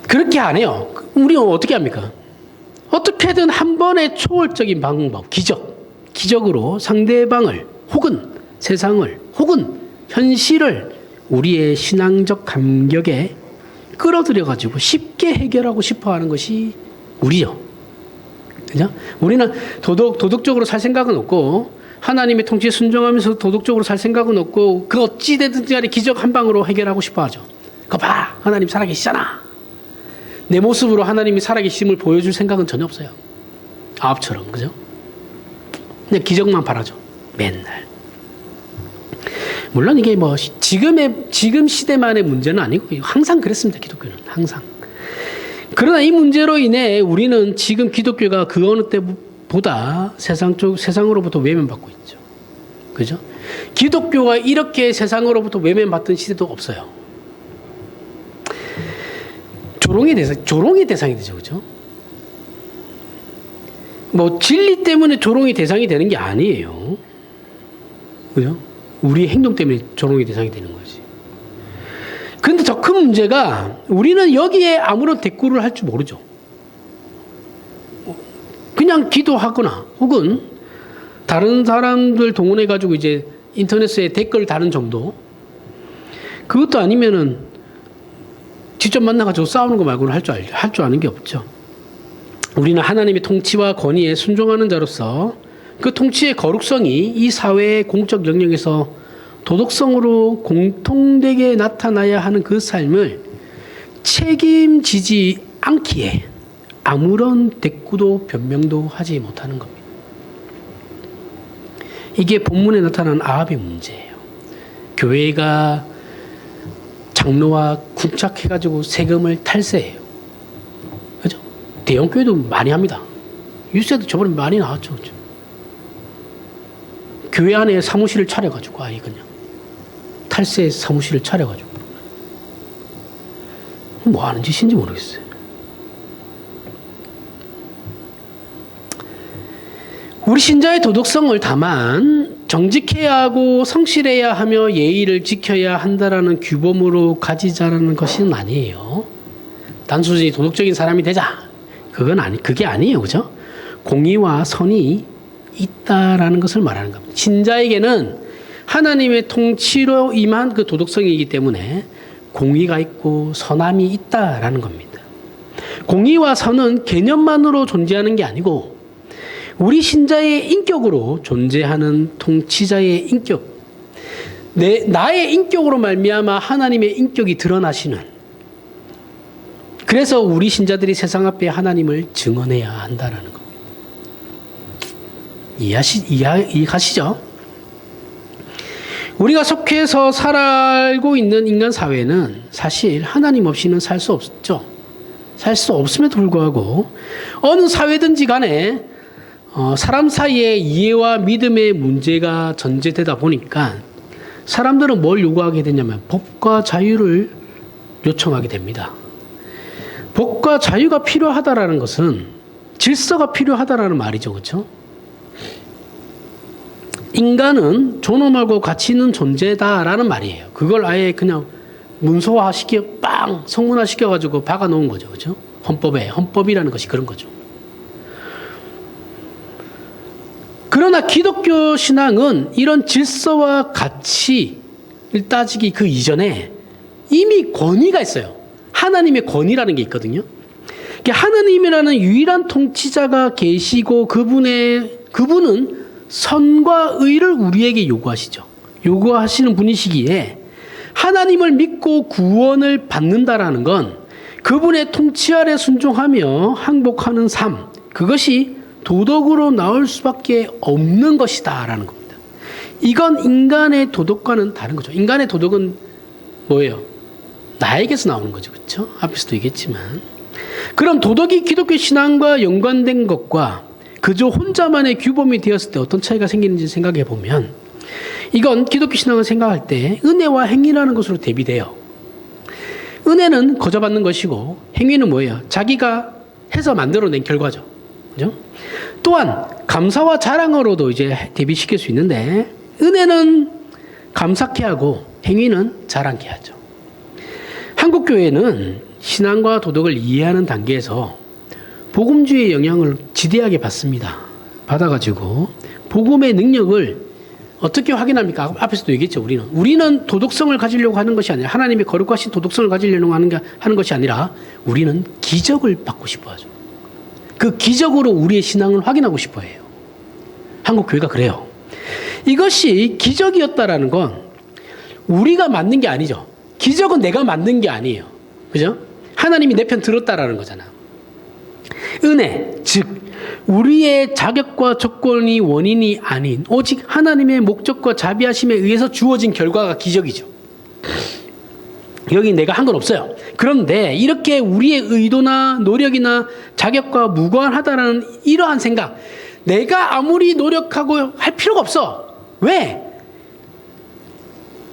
그렇게 안 해요. 우리는 어떻게 합니까? 어떻게든 한 번의 초월적인 방법, 기적으로 상대방을 혹은 세상을 혹은 현실을 우리의 신앙적 감격에 끌어들여가지고 쉽게 해결하고 싶어 하는 것이 우리죠. 그죠? 우리는 도덕적으로 살 생각은 없고 하나님의 통치에 순종하면서 도덕적으로 살 생각은 없고 그 어찌되든지 간에 기적 한 방으로 해결하고 싶어 하죠. 그거 봐! 하나님 살아계시잖아! 내 모습으로 하나님이 살아계심을 보여줄 생각은 전혀 없어요. 아합처럼, 그죠? 그냥 기적만 바라죠. 맨날. 물론 이게 지금 시대만의 문제는 아니고 항상 그랬습니다. 기독교는 항상. 그러나 이 문제로 인해 우리는 지금 기독교가 그 어느 때보다 세상으로부터 외면받고 있죠. 그죠? 기독교가 이렇게 세상으로부터 외면받던 시대도 없어요. 조롱의 대상이 되죠. 그죠? 진리 때문에 조롱의 대상이 되는 게 아니에요. 그죠? 우리의 행동 때문에 조롱의 대상이 되는 거지. 그런데 더 큰 문제가 우리는 여기에 아무런 대꾸를 할 줄 모르죠. 그냥 기도하거나 혹은 다른 사람들 동원해가지고 이제 인터넷에 댓글 다는 정도. 그것도 아니면은 직접 만나가지고 싸우는 거 말고는 할 줄 아는 게 없죠. 우리는 하나님의 통치와 권위에 순종하는 자로서 그 통치의 거룩성이 이 사회의 공적 영역에서 도덕성으로 공통되게 나타나야 하는 그 삶을 책임지지 않기에 아무런 대꾸도 변명도 하지 못하는 겁니다. 이게 본문에 나타난 아합의 문제예요. 교회가 장로와 군착해가지고 세금을 탈세해요. 그죠? 대형 교회도 많이 합니다. 뉴스에도 저번에 많이 나왔죠. 그죠? 교회 안에 사무실을 차려가지고 아예 그냥 탈세 사무실을 차려가지고 뭐 하는 짓인지 모르겠어요. 우리 신자의 도덕성을 다만 정직해야 하고 성실해야 하며 예의를 지켜야 한다라는 규범으로 가지자라는 것은 아니에요. 단순히 도덕적인 사람이 되자. 그게 아니에요. 그죠? 공의와 선이 있다라는 것을 말하는 겁니다. 신자에게는 하나님의 통치로 임한 그 도덕성이기 때문에 공의가 있고 선함이 있다라는 겁니다. 공의와 선은 개념만으로 존재하는 게 아니고 우리 신자의 인격으로 존재하는 통치자의 인격, 나의 인격으로 말미암아 하나님의 인격이 드러나시는, 그래서 우리 신자들이 세상 앞에 하나님을 증언해야 한다라는 겁니다. 이해가시죠? 우리가 속해서 살고 있는 인간 사회는 사실 하나님 없이는 살 수 없죠. 살 수 없음에도 불구하고 어느 사회든지 간에 사람 사이에 이해와 믿음의 문제가 전제되다 보니까 사람들은 뭘 요구하게 되냐면 복과 자유를 요청하게 됩니다. 복과 자유가 필요하다라는 것은 질서가 필요하다라는 말이죠. 그렇죠? 인간은 존엄하고 가치 있는 존재다라는 말이에요. 그걸 아예 그냥 성문화 시켜가지고 박아놓은 거죠. 그렇죠? 헌법이라는 것이 그런 거죠. 그러나 기독교 신앙은 이런 질서와 가치를 따지기 그 이전에 이미 권위가 있어요. 하나님의 권위라는 게 있거든요. 하나님이라는 유일한 통치자가 계시고 그분은 선과 의를 우리에게 요구하시죠. 요구하시는 분이시기에 하나님을 믿고 구원을 받는다라는 건 그분의 통치 아래 순종하며 항복하는 삶, 그것이 도덕으로 나올 수밖에 없는 것이다라는 겁니다. 이건 인간의 도덕과는 다른 거죠. 인간의 도덕은 뭐예요? 나에게서 나오는 거죠. 그렇죠? 앞에서도 얘기했지만. 그럼 도덕이 기독교 신앙과 연관된 것과 그저 혼자만의 규범이 되었을 때 어떤 차이가 생기는지 생각해 보면 이건 기독교 신앙을 생각할 때 은혜와 행위라는 것으로 대비돼요. 은혜는 거저 받는 것이고 행위는 뭐예요? 자기가 해서 만들어낸 결과죠. 그죠? 또한 감사와 자랑으로도 이제 대비시킬 수 있는데 은혜는 감사케 하고 행위는 자랑케 하죠. 한국 교회는 신앙과 도덕을 이해하는 단계에서 복음주의의 영향을 지대하게 받습니다. 받아가지고 복음의 능력을 어떻게 확인합니까? 앞에서도 얘기했죠. 우리는 도덕성을 가지려고 하는 것이 아니라 하나님의 거룩하신 도덕성을 가지려고 하는 것이 아니라 우리는 기적을 받고 싶어 하죠. 그 기적으로 우리의 신앙을 확인하고 싶어 해요. 한국 교회가 그래요. 이것이 기적이었다라는 건 우리가 만든 게 아니죠. 기적은 내가 만든 게 아니에요. 그죠? 하나님이 내 편 들었다라는 거잖아. 은혜, 즉 우리의 자격과 조건이 원인이 아닌 오직 하나님의 목적과 자비하심에 의해서 주어진 결과가 기적이죠. 여기 내가 한 건 없어요. 그런데 이렇게 우리의 의도나 노력이나 자격과 무관하다는 이러한 생각, 내가 아무리 노력하고 할 필요가 없어. 왜?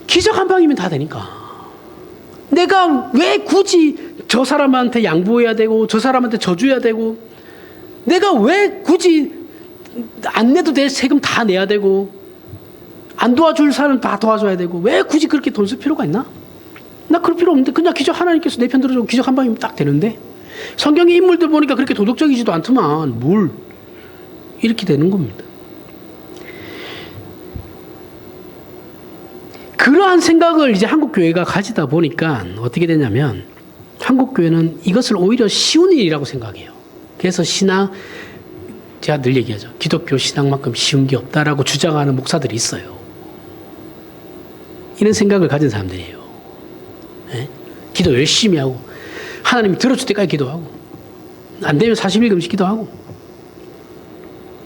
기적 한 방이면 다 되니까. 내가 왜 굳이 저 사람한테 양보해야 되고 저 사람한테 져줘야 되고 내가 왜 굳이 안 내도 될 세금 다 내야 되고 안 도와줄 사람 다 도와줘야 되고 왜 굳이 그렇게 돈 쓸 필요가 있나? 나 그럴 필요 없는데 그냥 기적 하나님께서 내 편 들어주고 기적 한 방이면 딱 되는데 성경의 인물들 보니까 그렇게 도덕적이지도 않더만 뭘 이렇게 되는 겁니다. 그러한 생각을 이제 한국 교회가 가지다 보니까 어떻게 되냐면 한국 교회는 이것을 오히려 쉬운 일이라고 생각해요. 그래서 제가 늘 얘기하죠. 기독교 신앙만큼 쉬운 게 없다라고 주장하는 목사들이 있어요. 이런 생각을 가진 사람들이에요. 네? 기도 열심히 하고 하나님이 들어줄 때까지 기도하고 안 되면 40일 기도하고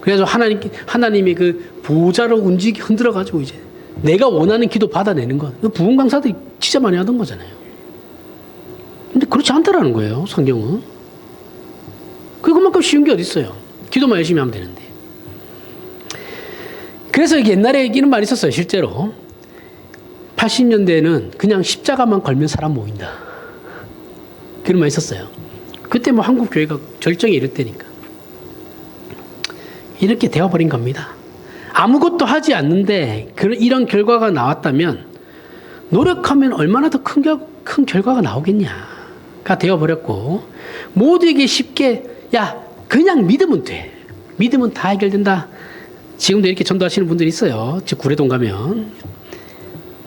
그래서 하나님의 그 보좌로 흔들어가지고 이제 내가 원하는 기도 받아내는 것. 부흥 강사들이 진짜 많이 하던 거잖아요. 근데 그렇지 않다라는 거예요, 성경은. 그것만큼 쉬운 게 어디 있어요. 기도만 열심히 하면 되는데. 그래서 옛날에 이런 말이 있었어요, 실제로. 80년대에는 그냥 십자가만 걸면 사람 모인다. 그런 말이 있었어요. 그때 뭐 한국 교회가 절정에 이를 때니까. 이렇게 되어버린 겁니다. 아무것도 하지 않는데 이런 결과가 나왔다면 노력하면 얼마나 더 큰 결과가 나오겠냐가 되어버렸고 모두에게 쉽게 야 그냥 믿으면 돼. 믿으면 다 해결된다. 지금도 이렇게 전도하시는 분들이 있어요. 즉 구례동 가면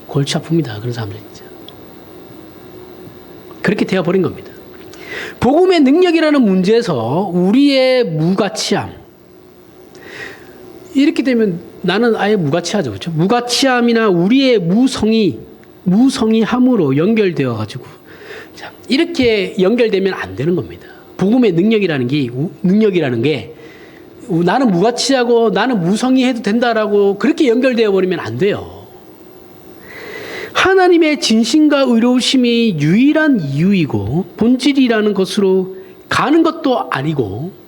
골치 아픕니다. 그런 사람들 진짜. 그렇게 되어버린 겁니다. 복음의 능력이라는 문제에서 우리의 무가치함 이렇게 되면 나는 아예 무가치하죠. 그렇죠? 무가치함이나 우리의 무성의함으로 연결되어 가지고 이렇게 연결되면 안 되는 겁니다. 복음의 능력이라는 게 나는 무가치하고 나는 무성의해도 된다라고 그렇게 연결되어 버리면 안 돼요. 하나님의 진심과 의로우심이 유일한 이유이고 본질이라는 것으로 가는 것도 아니고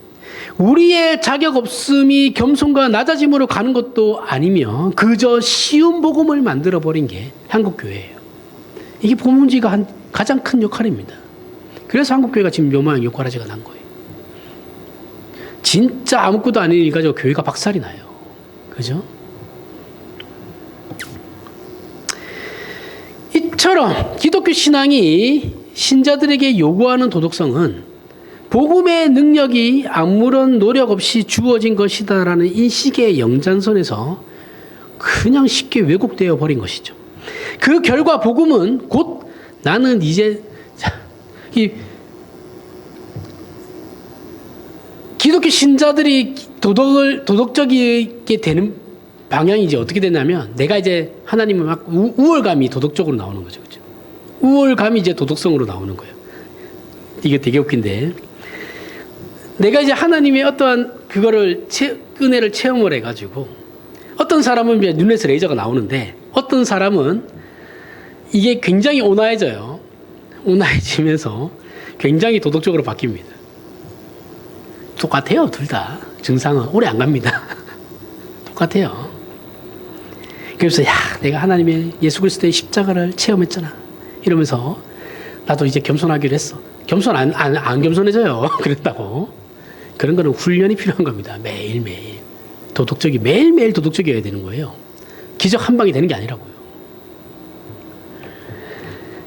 우리의 자격 없음이 겸손과 낮아짐으로 가는 것도 아니며 그저 쉬운 복음을 만들어버린 게 한국교회예요. 이게 본문지가 가장 큰 역할입니다. 그래서 한국교회가 지금 요망한 역할화제가 난 거예요. 진짜 아무것도 아닌 일 가지고 교회가 박살이 나요. 그죠? 이처럼 기독교 신앙이 신자들에게 요구하는 도덕성은 복음의 능력이 아무런 노력 없이 주어진 것이다라는 인식의 영장선에서 그냥 쉽게 왜곡되어 버린 것이죠. 그 결과 복음은 곧 나는 이제 기독교 신자들이 도덕적이게 되는 방향이 이제 어떻게 되냐면 내가 이제 하나님을 막 우월감이 도덕적으로 나오는 거죠. 그렇죠? 우월감이 이제 도덕성으로 나오는 거예요. 이게 되게 웃긴데 내가 이제 하나님의 어떠한 은혜를 체험을 해가지고 어떤 사람은 이제 눈에서 레이저가 나오는데 어떤 사람은 이게 굉장히 온화해져요. 온화해지면서 굉장히 도덕적으로 바뀝니다. 똑같아요, 둘 다. 증상은 오래 안 갑니다. 똑같아요. 그래서 내가 하나님의 예수 그리스도의 십자가를 체험했잖아. 이러면서 나도 이제 겸손하기로 했어. 겸손 안 겸손해져요. 그랬다고. 그런 거는 훈련이 필요한 겁니다. 매일매일. 매일매일 도덕적이어야 되는 거예요. 기적 한 방이 되는 게 아니라고요.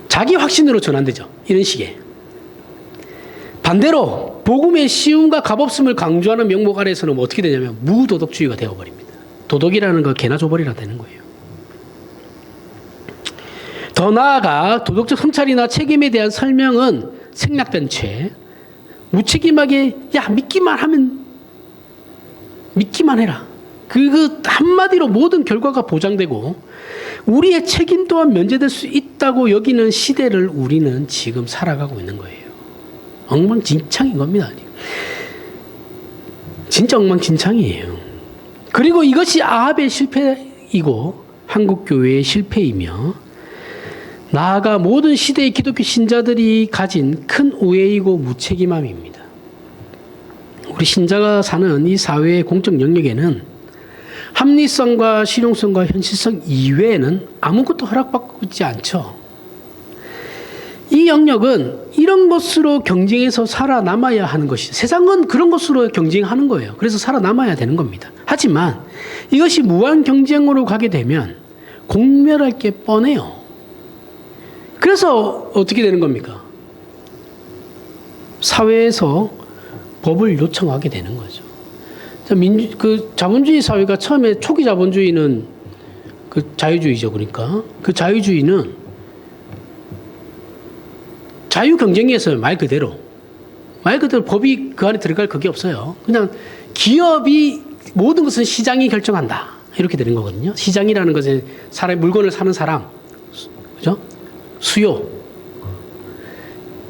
자기 확신으로 전환되죠. 이런 식의. 반대로 복음의 쉬움과 값없음을 강조하는 명목 아래에서는 어떻게 되냐면 무도덕주의가 되어버립니다. 도덕이라는 거 개나 줘버리라 되는 거예요. 더 나아가 도덕적 성찰이나 책임에 대한 설명은 생략된 채 무책임하게 믿기만 해라. 그 한마디로 모든 결과가 보장되고 우리의 책임 또한 면제될 수 있다고 여기는 시대를 우리는 지금 살아가고 있는 거예요. 엉망진창인 겁니다. 진짜 엉망진창이에요. 그리고 이것이 아합의 실패이고 한국교회의 실패이며 나아가 모든 시대의 기독교 신자들이 가진 큰 오해이고 무책임함입니다. 우리 신자가 사는 이 사회의 공적 영역에는 합리성과 실용성과 현실성 이외에는 아무것도 허락받지 않죠. 이 영역은 이런 것으로 경쟁해서 살아남아야 하는 것이 세상은 그런 것으로 경쟁하는 거예요. 그래서 살아남아야 되는 겁니다. 하지만 이것이 무한 경쟁으로 가게 되면 공멸할 게 뻔해요. 그래서 어떻게 되는 겁니까? 사회에서 법을 요청하게 되는 거죠. 자본주의 사회가 처음에 초기 자본주의는 자유주의죠. 그러니까 그 자유주의는 자유 경쟁에서 말 그대로 법이 그 안에 들어갈 그게 없어요. 그냥 기업이 모든 것은 시장이 결정한다. 이렇게 되는 거거든요. 시장이라는 것은 사람 물건을 사는 사람, 그죠? 수요.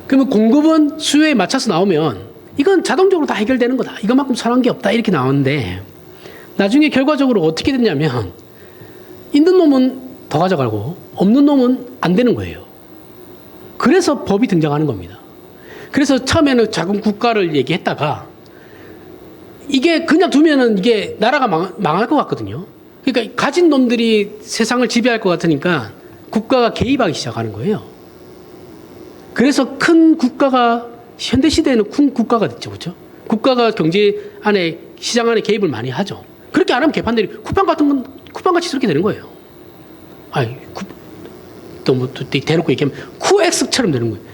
그러면 공급은 수요에 맞춰서 나오면 이건 자동적으로 다 해결되는 거다. 이것만큼 선한 게 없다. 이렇게 나오는데 나중에 결과적으로 어떻게 됐냐면 있는 놈은 더 가져가고 없는 놈은 안 되는 거예요. 그래서 법이 등장하는 겁니다. 그래서 처음에는 작은 국가를 얘기했다가 이게 그냥 두면은 이게 나라가 망할 것 같거든요. 그러니까 가진 놈들이 세상을 지배할 것 같으니까 국가가 개입하기 시작하는 거예요. 그래서 큰 국가가 현대 시대에는 큰 국가가 됐죠, 그렇죠? 국가가 경제 안에 시장 안에 개입을 많이 하죠. 그렇게 안 하면 개판들이 쿠팡 같은 건 쿠팡 같이 그렇게 되는 거예요. 아니 또 대놓고 얘기하면 쿠엑스처럼 되는 거예요.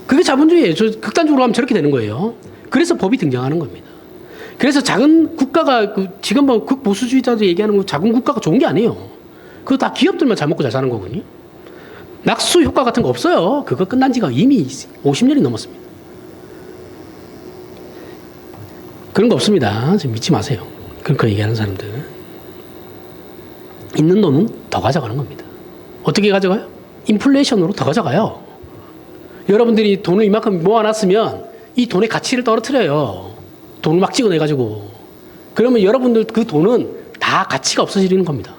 그게 자본주의예요. 저 극단적으로 하면 저렇게 되는 거예요. 그래서 법이 등장하는 겁니다. 그래서 작은 국가가 지금 뭐 극보수주의자들 얘기하는 거 작은 국가가 좋은 게 아니에요. 그거 다 기업들만 잘 먹고 잘 사는 거거든요. 낙수 효과 같은 거 없어요. 그거 끝난 지가 이미 50년이 넘었습니다. 그런 거 없습니다. 지금 믿지 마세요. 그렇게 얘기하는 사람들. 있는 돈은 더 가져가는 겁니다. 어떻게 가져가요? 인플레이션으로 더 가져가요. 여러분들이 돈을 이만큼 모아놨으면 이 돈의 가치를 떨어뜨려요. 돈을 막 찍어내가지고. 그러면 여러분들 그 돈은 다 가치가 없어지는 겁니다.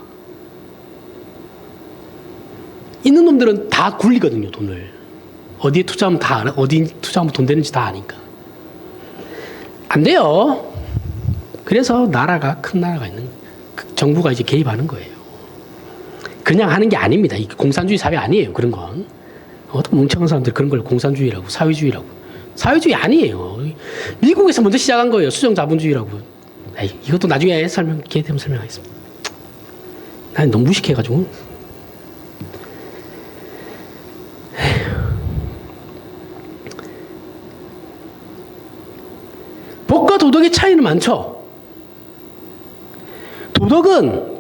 있는 놈들은 다 굴리거든요, 돈을. 어디에 투자하면 다 알아. 어디 투자하면 돈 되는지 다 아니까. 안 돼요. 그래서 나라가, 큰 나라가 있는, 정부가 이제 개입하는 거예요. 그냥 하는 게 아닙니다. 이게 공산주의 사회 아니에요, 그런 건. 어떤 멍청한 사람들 그런 걸 공산주의라고, 사회주의라고. 사회주의 아니에요. 미국에서 먼저 시작한 거예요, 수정자본주의라고. 에이, 이것도 나중에 기회 되면 설명하겠습니다. 난 너무 무식해가지고. 법과 도덕의 차이는 많죠. 도덕은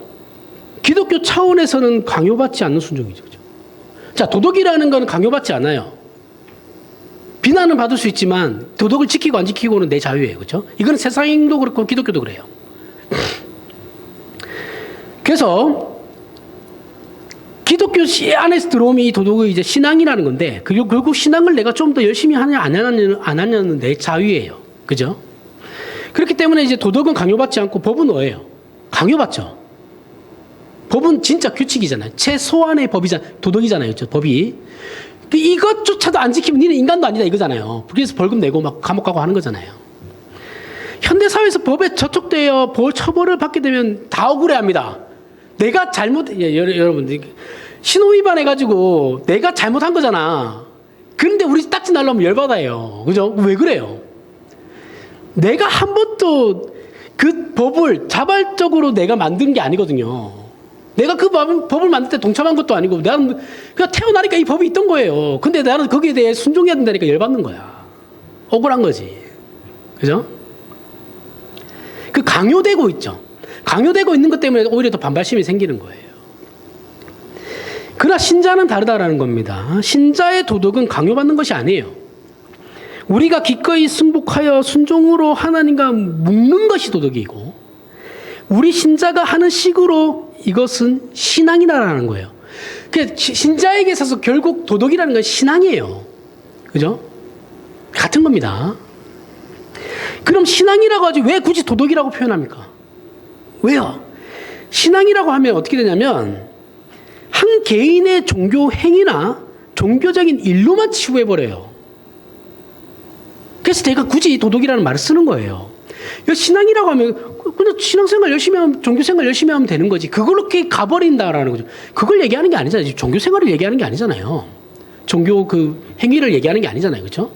기독교 차원에서는 강요받지 않는 순종이죠. 그죠? 자, 도덕이라는 건 강요받지 않아요. 비난은 받을 수 있지만 도덕을 지키고 안 지키고는 내 자유예요. 그렇죠? 이건 세상도 그렇고 기독교도 그래요. 그래서 기독교 안에서 들어오면 이 도덕이 이제 신앙이라는 건데 결국 신앙을 내가 좀 더 열심히 하냐 안 하냐는 내 자유예요. 그죠? 그렇기 때문에 이제 도덕은 강요받지 않고 법은 뭐예요? 강요받죠. 법은 진짜 규칙이잖아요. 최소한의 도덕이잖아요. 법이. 이것조차도 안 지키면 니는 인간도 아니다 이거잖아요. 그래서 벌금 내고 막 감옥 가고 하는 거잖아요. 현대사회에서 법에 저촉되어 처벌을 받게 되면 다 억울해합니다. 내가 여러분들 신호위반 해가지고 내가 잘못한 거잖아. 그런데 우리 딱지 날라면 열받아요. 그죠? 왜 그래요? 내가 한 번도 그 법을 자발적으로 내가 만든 게 아니거든요. 내가 그 법을 만들 때 동참한 것도 아니고 나는 그냥 태어나니까 이 법이 있던 거예요. 근데 나는 거기에 대해 순종해야 된다니까 열받는 거야. 억울한 거지. 그죠? 그 강요되고 있죠. 강요되고 있는 것 때문에 오히려 더 반발심이 생기는 거예요. 그러나 신자는 다르다라는 겁니다. 신자의 도덕은 강요받는 것이 아니에요. 우리가 기꺼이 승복하여 순종으로 하나님과 묵는 것이 도덕이고 우리 신자가 하는 식으로 이것은 신앙이라는 거예요. 신자에게 있어서 결국 도덕이라는 건 신앙이에요. 그죠? 같은 겁니다. 그럼 신앙이라고 하지 왜 굳이 도덕이라고 표현합니까? 왜요? 신앙이라고 하면 어떻게 되냐면 한 개인의 종교 행위나 종교적인 일로만 치부해버려요. 그래서 제가 굳이 도덕이라는 말을 쓰는 거예요. 신앙이라고 하면 그냥 신앙생활 열심히 하면 종교생활 열심히 하면 되는 거지. 그렇게 가버린다라는 거죠. 그걸 얘기하는 게 아니잖아요. 종교생활을 얘기하는 게 아니잖아요. 종교 그 행위를 얘기하는 게 아니잖아요. 그렇죠?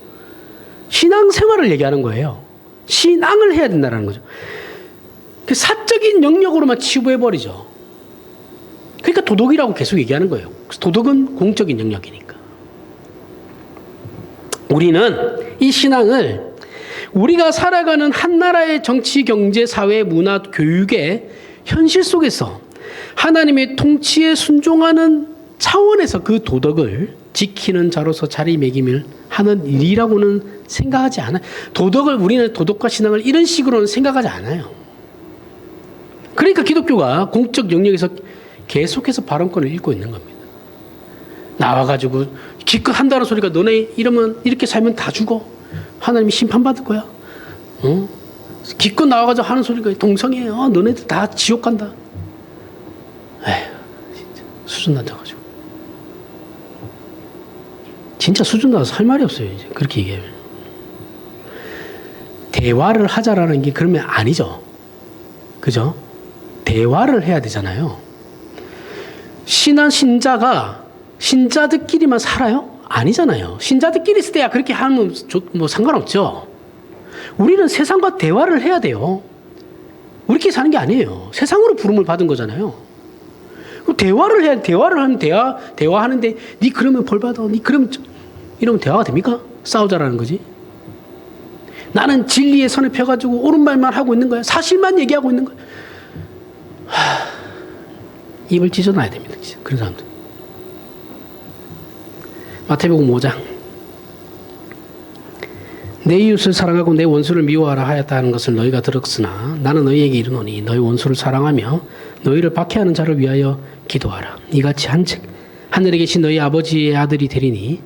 신앙생활을 얘기하는 거예요. 신앙을 해야 된다는 거죠. 그 사적인 영역으로만 치부해버리죠. 그러니까 도덕이라고 계속 얘기하는 거예요. 도덕은 공적인 영역이니까. 우리는 이 신앙을 우리가 살아가는 한 나라의 정치, 경제, 사회, 문화, 교육의 현실 속에서 하나님의 통치에 순종하는 차원에서 그 도덕을 지키는 자로서 자리매김을 하는 일이라고는 생각하지 않아요. 우리는 도덕과 신앙을 이런 식으로는 생각하지 않아요. 그러니까 기독교가 공적 영역에서 계속해서 발언권을 잃고 있는 겁니다. 나와가지고 기껏 한다는 소리가 너네 이러면 이렇게 살면 다 죽어. 하나님이 심판받을 거야. 기껏 나와가지고 하는 소리가 동성애야. 너네들 다 지옥 간다. 에휴, 진짜 수준 낮아가지고. 진짜 수준 낮아서 할 말이 없어요. 이제 그렇게 얘기하면. 대화를 하자라는 게 그러면 아니죠. 그죠? 대화를 해야 되잖아요. 신자가 신자들끼리만 살아요? 아니잖아요. 신자들끼리 있을 때야 그렇게 하면 뭐 상관없죠. 우리는 세상과 대화를 해야 돼요. 우리끼리 사는 게 아니에요. 세상으로 부름을 받은 거잖아요. 대화를 해야 대화를 하면 대화하는데 니 그러면 벌 받아. 니 그러면 이러면 대화가 됩니까? 싸우자라는 거지. 나는 진리의 선을 펴가지고 옳은 말만 하고 있는 거야. 사실만 얘기하고 있는 거야. 입을 찢어놔야 됩니다. 진짜. 그런 사람들. 마태복음 5장. 내 이웃을 사랑하고 내 원수를 미워하라 하였다는 것을 너희가 들었으나 나는 너희에게 이르노니 너희 원수를 사랑하며 너희를 박해하는 자를 위하여 기도하라. 이같이 한즉 하늘에 계신 너희 아버지의 아들이 되리니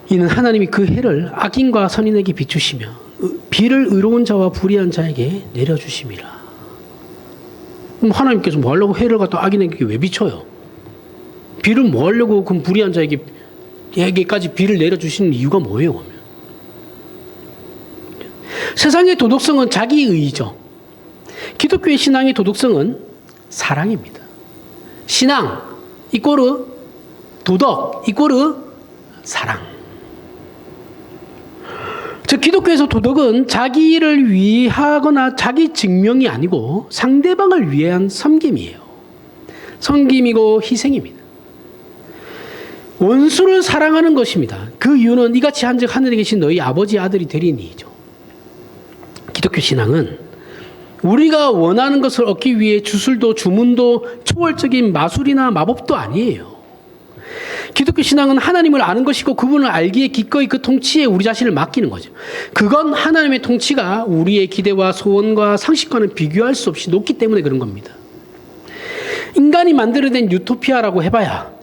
이는 하나님이 그 해를 악인과 선인에게 비추시며 비를 의로운 자와 불의한 자에게 내려주심이라. 그럼 하나님께서 뭐 하려고 해를 갖다 악인에게 왜 비춰요? 비를 뭐 하려고 그럼 불의한 자에게까지 비를 내려주시는 이유가 뭐예요? 그러면? 세상의 도덕성은 자기의죠. 기독교의 신앙의 도덕성은 사랑입니다. 신앙 이꼬르 도덕 이꼬르 사랑. 즉 기독교에서 도덕은 자기를 위하거나 자기 증명이 아니고 상대방을 위한 섬김이에요. 섬김이고 희생입니다. 원수를 사랑하는 것입니다. 그 이유는 이같이 한즉 하늘에 계신 너희 아버지 아들이 되리니이죠. 기독교 신앙은 우리가 원하는 것을 얻기 위해 주술도 주문도 초월적인 마술이나 마법도 아니에요. 기독교 신앙은 하나님을 아는 것이고 그분을 알기에 기꺼이 그 통치에 우리 자신을 맡기는 거죠. 그건 하나님의 통치가 우리의 기대와 소원과 상식과는 비교할 수 없이 높기 때문에 그런 겁니다. 인간이 만들어낸 유토피아라고 해봐야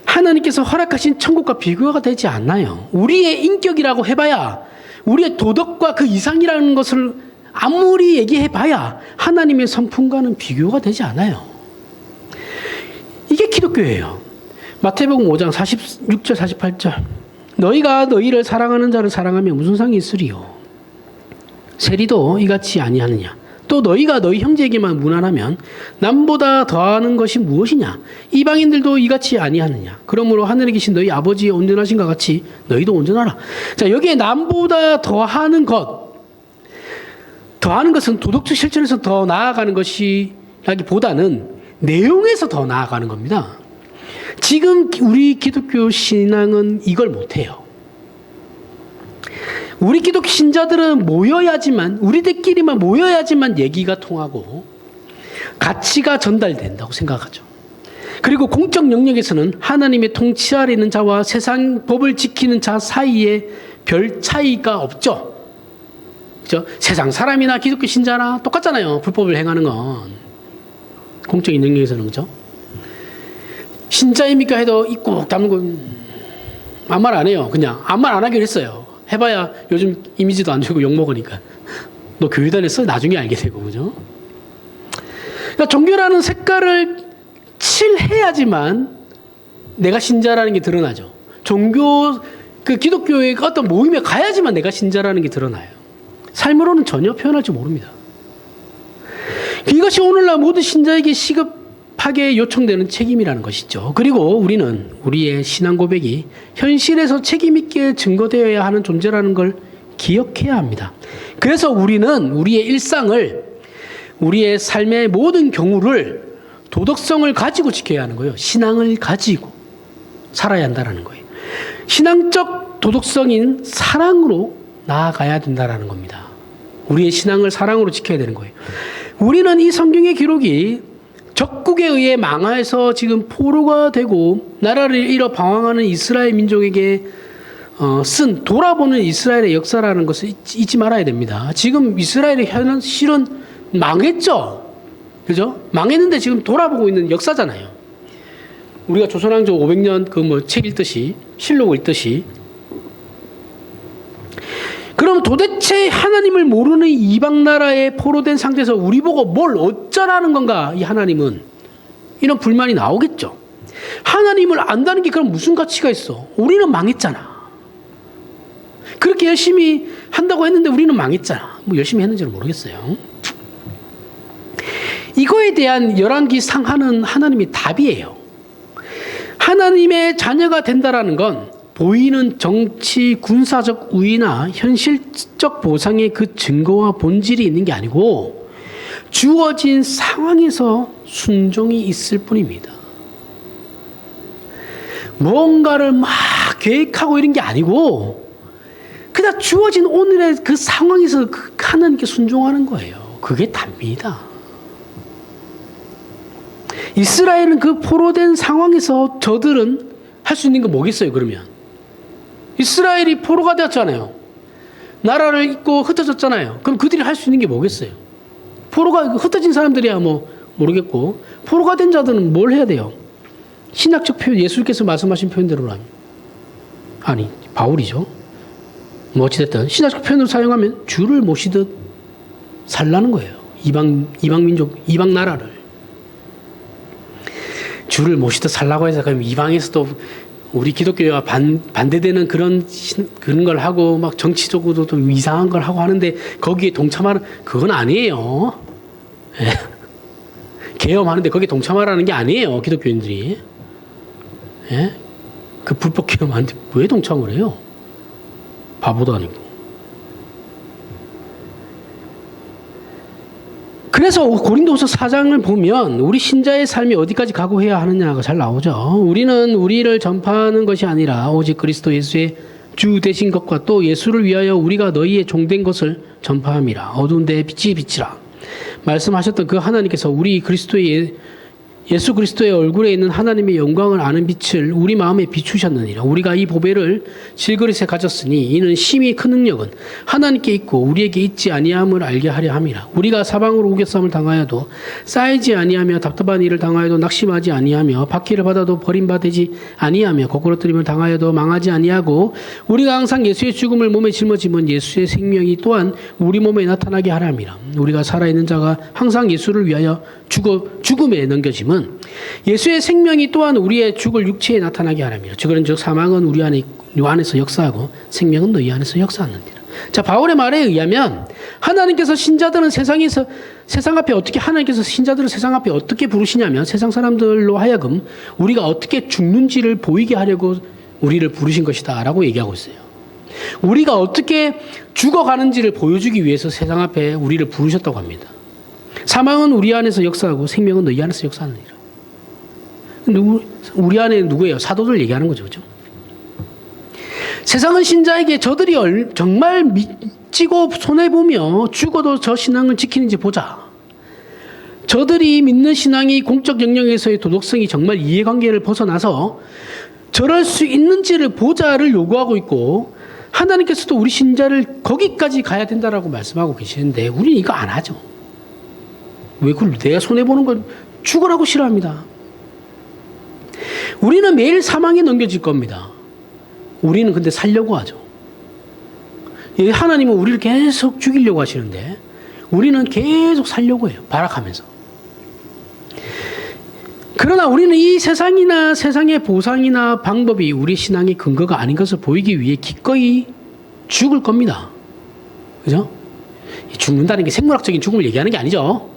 하나님께서 허락하신 천국과 비교가 되지 않나요? 우리의 인격이라고 해봐야 우리의 도덕과 그 이상이라는 것을 아무리 얘기해봐야 하나님의 성품과는 비교가 되지 않아요. 이게 기독교예요. 마태복음 5장 46절 48절 너희가 너희를 사랑하는 자를 사랑하면 무슨 상이 있으리요? 세리도 이같이 아니하느냐? 또 너희가 너희 형제에게만 무난하면 남보다 더하는 것이 무엇이냐? 이방인들도 이같이 아니하느냐? 그러므로 하늘에 계신 너희 아버지의 온전하신 것 같이 너희도 온전하라. 자, 여기에 남보다 더하는 것은 도덕적 실천에서 더 나아가는 것이라기보다는 내용에서 더 나아가는 겁니다. 지금 우리 기독교 신앙은 이걸 못해요. 우리 기독교 신자들은 우리들끼리만 모여야지만 얘기가 통하고 가치가 전달된다고 생각하죠. 그리고 공적 영역에서는 하나님의 통치 아래 있는 자와 세상 법을 지키는 자 사이에 별 차이가 없죠. 그죠? 세상 사람이나 기독교 신자나 똑같잖아요. 불법을 행하는 건. 공적인 영역에서는 그죠? 신자입니까 해도 꼭 다물고 아무 말 안 해요. 그냥 아무 말 안 하기로 했어요. 해봐야 요즘 이미지도 안 좋고 욕먹으니까. 너 교회 다녔어? 나중에 알게 되고, 그죠? 그러니까 종교라는 색깔을 칠해야지만 내가 신자라는 게 드러나죠. 기독교의 어떤 모임에 가야지만 내가 신자라는 게 드러나요. 삶으로는 전혀 표현할 줄 모릅니다. 이것이 오늘날 모든 신자에게 시급하게 요청되는 책임이라는 것이죠. 그리고 우리는 우리의 신앙 고백이 현실에서 책임있게 증거되어야 하는 존재라는 걸 기억해야 합니다. 그래서 우리는 우리의 일상을, 우리의 삶의 모든 경우를 도덕성을 가지고 지켜야 하는 거예요. 신앙을 가지고 살아야 한다는 거예요. 신앙적 도덕성인 사랑으로 나아가야 된다는 겁니다. 우리의 신앙을 사랑으로 지켜야 되는 거예요. 우리는 이 성경의 기록이 적국에 의해 망하여서 지금 포로가 되고 나라를 잃어 방황하는 이스라엘 민족에게 쓴 돌아보는 이스라엘의 역사라는 것을 잊지 말아야 됩니다. 지금 이스라엘의 실은 망했죠. 그죠? 망했는데 지금 돌아보고 있는 역사잖아요. 우리가 조선왕조 500년 그 책 읽듯이 실록 읽듯이 그럼 도대체 하나님을 모르는 이방 나라에 포로된 상태에서 우리 보고 뭘 어쩌라는 건가? 이 하나님은 이런 불만이 나오겠죠. 하나님을 안다는 게 그럼 무슨 가치가 있어? 우리는 망했잖아. 그렇게 열심히 한다고 했는데 우리는 망했잖아. 뭐 열심히 했는지는 모르겠어요. 이거에 대한 열왕기 상하는 하나님의 답이에요. 하나님의 자녀가 된다라는 건 보이는 정치, 군사적 우위나 현실적 보상의 그 증거와 본질이 있는 게 아니고 주어진 상황에서 순종이 있을 뿐입니다. 무언가를 막 계획하고 이런 게 아니고 그냥 주어진 오늘의 그 상황에서 하나님께 순종하는 거예요. 그게 답니다. 이스라엘은 그 포로된 상황에서 저들은 할 수 있는 게 뭐겠어요, 그러면? 이스라엘이 포로가 되었잖아요. 나라를 잊고 흩어졌잖아요. 그럼 그들이 할 수 있는 게 뭐겠어요? 포로가 흩어진 사람들이야 뭐 모르겠고 포로가 된 자들은 뭘 해야 돼요? 신학적 표현, 예수님께서 말씀하신 표현대로라면 아니 바울이죠. 뭐 어찌됐든 신학적 표현으로 사용하면 주를 모시듯 살라는 거예요. 이방 민족, 이방 나라를 주를 모시듯 살라고 해서 그럼 이방에서도 우리 기독교와 반대되는 그런 걸 하고 막 정치적으로도 좀 이상한 걸 하고 하는데 거기에 동참하는 그건 아니에요. 예. 계엄하는데 거기에 동참하라는 게 아니에요. 기독교인들이. 예? 그 불법 계엄하는데 왜 동참을 해요? 바보도 아니고. 그래서 고린도후서 4장을 보면 우리 신자의 삶이 어디까지 각오해야 하느냐가 잘 나오죠. 우리는 우리를 전파하는 것이 아니라 오직 그리스도 예수의 주 되신 것과 또 예수를 위하여 우리가 너희의 종된 것을 전파함이라. 어두운 데에 빛이 비치라. 말씀하셨던 그 하나님께서 우리 예수 그리스도의 얼굴에 있는 하나님의 영광을 아는 빛을 우리 마음에 비추셨느니라. 우리가 이 보배를 질그릇에 가졌으니 이는 심히 큰 능력은 하나님께 있고 우리에게 있지 아니함을 알게 하려 함이라. 우리가 사방으로 우겨쌈을 당하여도 쌓이지 아니하며 답답한 일을 당하여도 낙심하지 아니하며 박해를 받아도 버림받지 아니하며 거꾸러뜨림을 당하여도 망하지 아니하고 우리가 항상 예수의 죽음을 몸에 짊어지면 예수의 생명이 또한 우리 몸에 나타나게 하려 함이라. 우리가 살아있는 자가 항상 예수를 위하여 죽음에 넘겨짐은 예수의 생명이 또한 우리의 죽을 육체에 나타나게 하랍니다. 즉 사망은 우리 안에서 역사하고 생명은 너희 안에서 역사하느니라. 자, 바울의 말에 의하면 하나님께서 신자들은 세상 앞에 어떻게 하나님께서 신자들을 세상 앞에 어떻게 부르시냐면 세상 사람들로 하여금 우리가 어떻게 죽는지를 보이게 하려고 우리를 부르신 것이다라고 얘기하고 있어요. 우리가 어떻게 죽어가는지를 보여주기 위해서 세상 앞에 우리를 부르셨다고 합니다. 사망은 우리 안에서 역사하고 생명은 너희 안에서 역사하느니라. 우리 안에 누구예요? 사도들 얘기하는 거죠. 그죠? 세상은 신자에게 저들이 정말 믿지고 손해보며 죽어도 저 신앙을 지키는지 보자. 저들이 믿는 신앙이 공적 영역에서의 도덕성이 정말 이해관계를 벗어나서 저럴 수 있는지를 보자를 요구하고 있고 하나님께서도 우리 신자를 거기까지 가야 된다라고 말씀하고 계시는데 우리는 이거 안 하죠. 왜 그걸 내가 손해보는 걸 죽으라고 싫어합니다. 우리는 매일 사망에 넘겨질 겁니다. 우리는 근데 살려고 하죠. 하나님은 우리를 계속 죽이려고 하시는데 우리는 계속 살려고 해요. 발악하면서. 그러나 우리는 이 세상이나 세상의 보상이나 방법이 우리 신앙의 근거가 아닌 것을 보이기 위해 기꺼이 죽을 겁니다. 그죠? 죽는다는 게 생물학적인 죽음을 얘기하는 게 아니죠.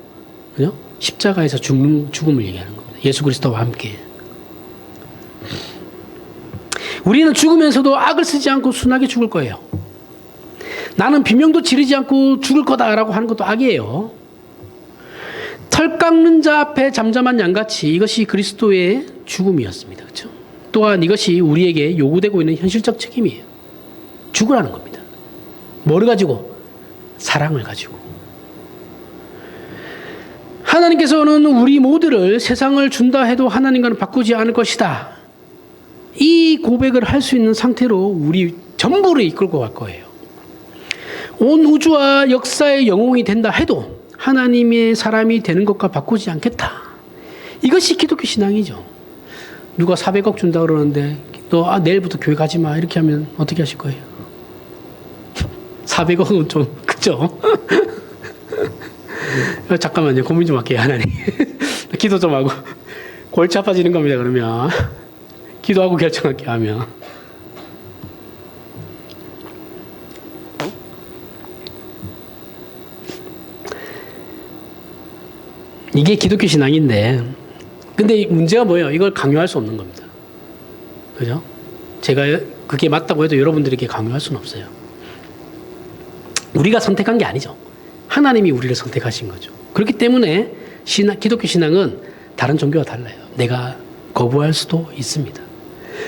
그죠? 십자가에서 죽는 죽음을 얘기하는 겁니다. 예수 그리스도와 함께. 우리는 죽으면서도 악을 쓰지 않고 순하게 죽을 거예요. 나는 비명도 지르지 않고 죽을 거다라고 하는 것도 악이에요. 털 깎는 자 앞에 잠잠한 양같이 이것이 그리스도의 죽음이었습니다. 그렇죠? 또한 이것이 우리에게 요구되고 있는 현실적 책임이에요. 죽으라는 겁니다. 뭐를 가지고? 사랑을 가지고. 하나님께서는 우리 모두를 세상을 준다 해도 하나님과는 바꾸지 않을 것이다. 이 고백을 할 수 있는 상태로 우리 전부를 이끌고 갈 거예요. 온 우주와 역사의 영웅이 된다 해도 하나님의 사람이 되는 것과 바꾸지 않겠다. 이것이 기독교 신앙이죠. 누가 400억 준다 그러는데 너 내일부터 교회 가지 마 이렇게 하면 어떻게 하실 거예요? 400억은 좀 그죠? 잠깐만요. 고민 좀 할게요. 하나님. 기도 좀 하고 골치 아파지는 겁니다. 그러면 기도하고 결정할게요 하면 이게 기독교 신앙인데 근데 문제가 뭐예요? 이걸 강요할 수 없는 겁니다. 그죠? 제가 그게 맞다고 해도 여러분들에게 강요할 수는 없어요. 우리가 선택한 게 아니죠. 하나님이 우리를 선택하신 거죠. 그렇기 때문에 기독교 신앙은 다른 종교와 달라요. 내가 거부할 수도 있습니다.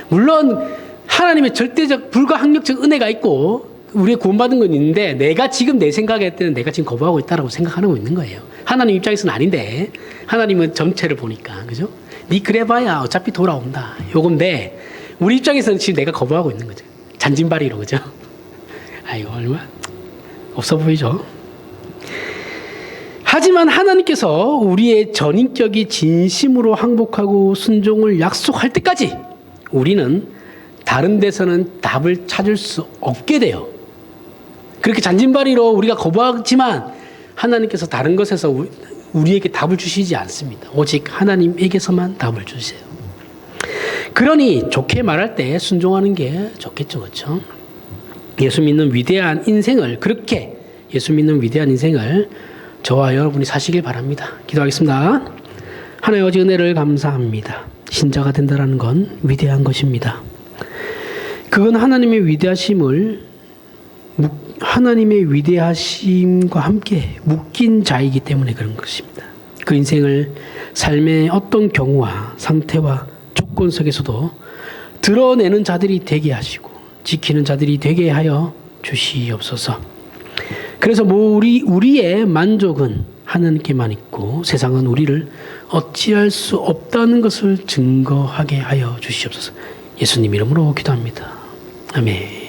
물론 하나님의 절대적 불가항력적 은혜가 있고 우리의 구원받은 건 있는데 내가 지금 내 생각에 할 때는 내가 지금 거부하고 있다라고 생각하고 있는 거예요. 하나님 입장에서는 아닌데 하나님은 전체를 보니까 그죠? 네 그래봐야 어차피 돌아온다. 요건데 우리 입장에서는 지금 내가 거부하고 있는 거죠. 잔진바리로 그죠? 이거 얼마 없어 보이죠? 하지만 하나님께서 우리의 전인격이 진심으로 항복하고 순종을 약속할 때까지 우리는 다른 데서는 답을 찾을 수 없게 돼요. 그렇게 잔진바리로 우리가 거부하지만 하나님께서 다른 것에서 우리에게 답을 주시지 않습니다. 오직 하나님에게서만 답을 주세요. 그러니 좋게 말할 때 순종하는 게 좋겠죠. 그렇죠? 예수 믿는 위대한 인생을 그렇게 예수 믿는 위대한 인생을 저와 여러분이 사시길 바랍니다. 기도하겠습니다. 하나님의 어지 은혜를 감사합니다. 신자가 된다는 건 위대한 것입니다. 그건 하나님의 위대하심과 함께 묶인 자이기 때문에 그런 것입니다. 그 인생을 삶의 어떤 경우와 상태와 조건 속에서도 드러내는 자들이 되게 하시고 지키는 자들이 되게 하여 주시옵소서. 그래서 우리의 만족은 하나님께만 있고 세상은 우리를 어찌할 수 없다는 것을 증거하게 하여 주시옵소서. 예수님 이름으로 기도합니다. 아멘.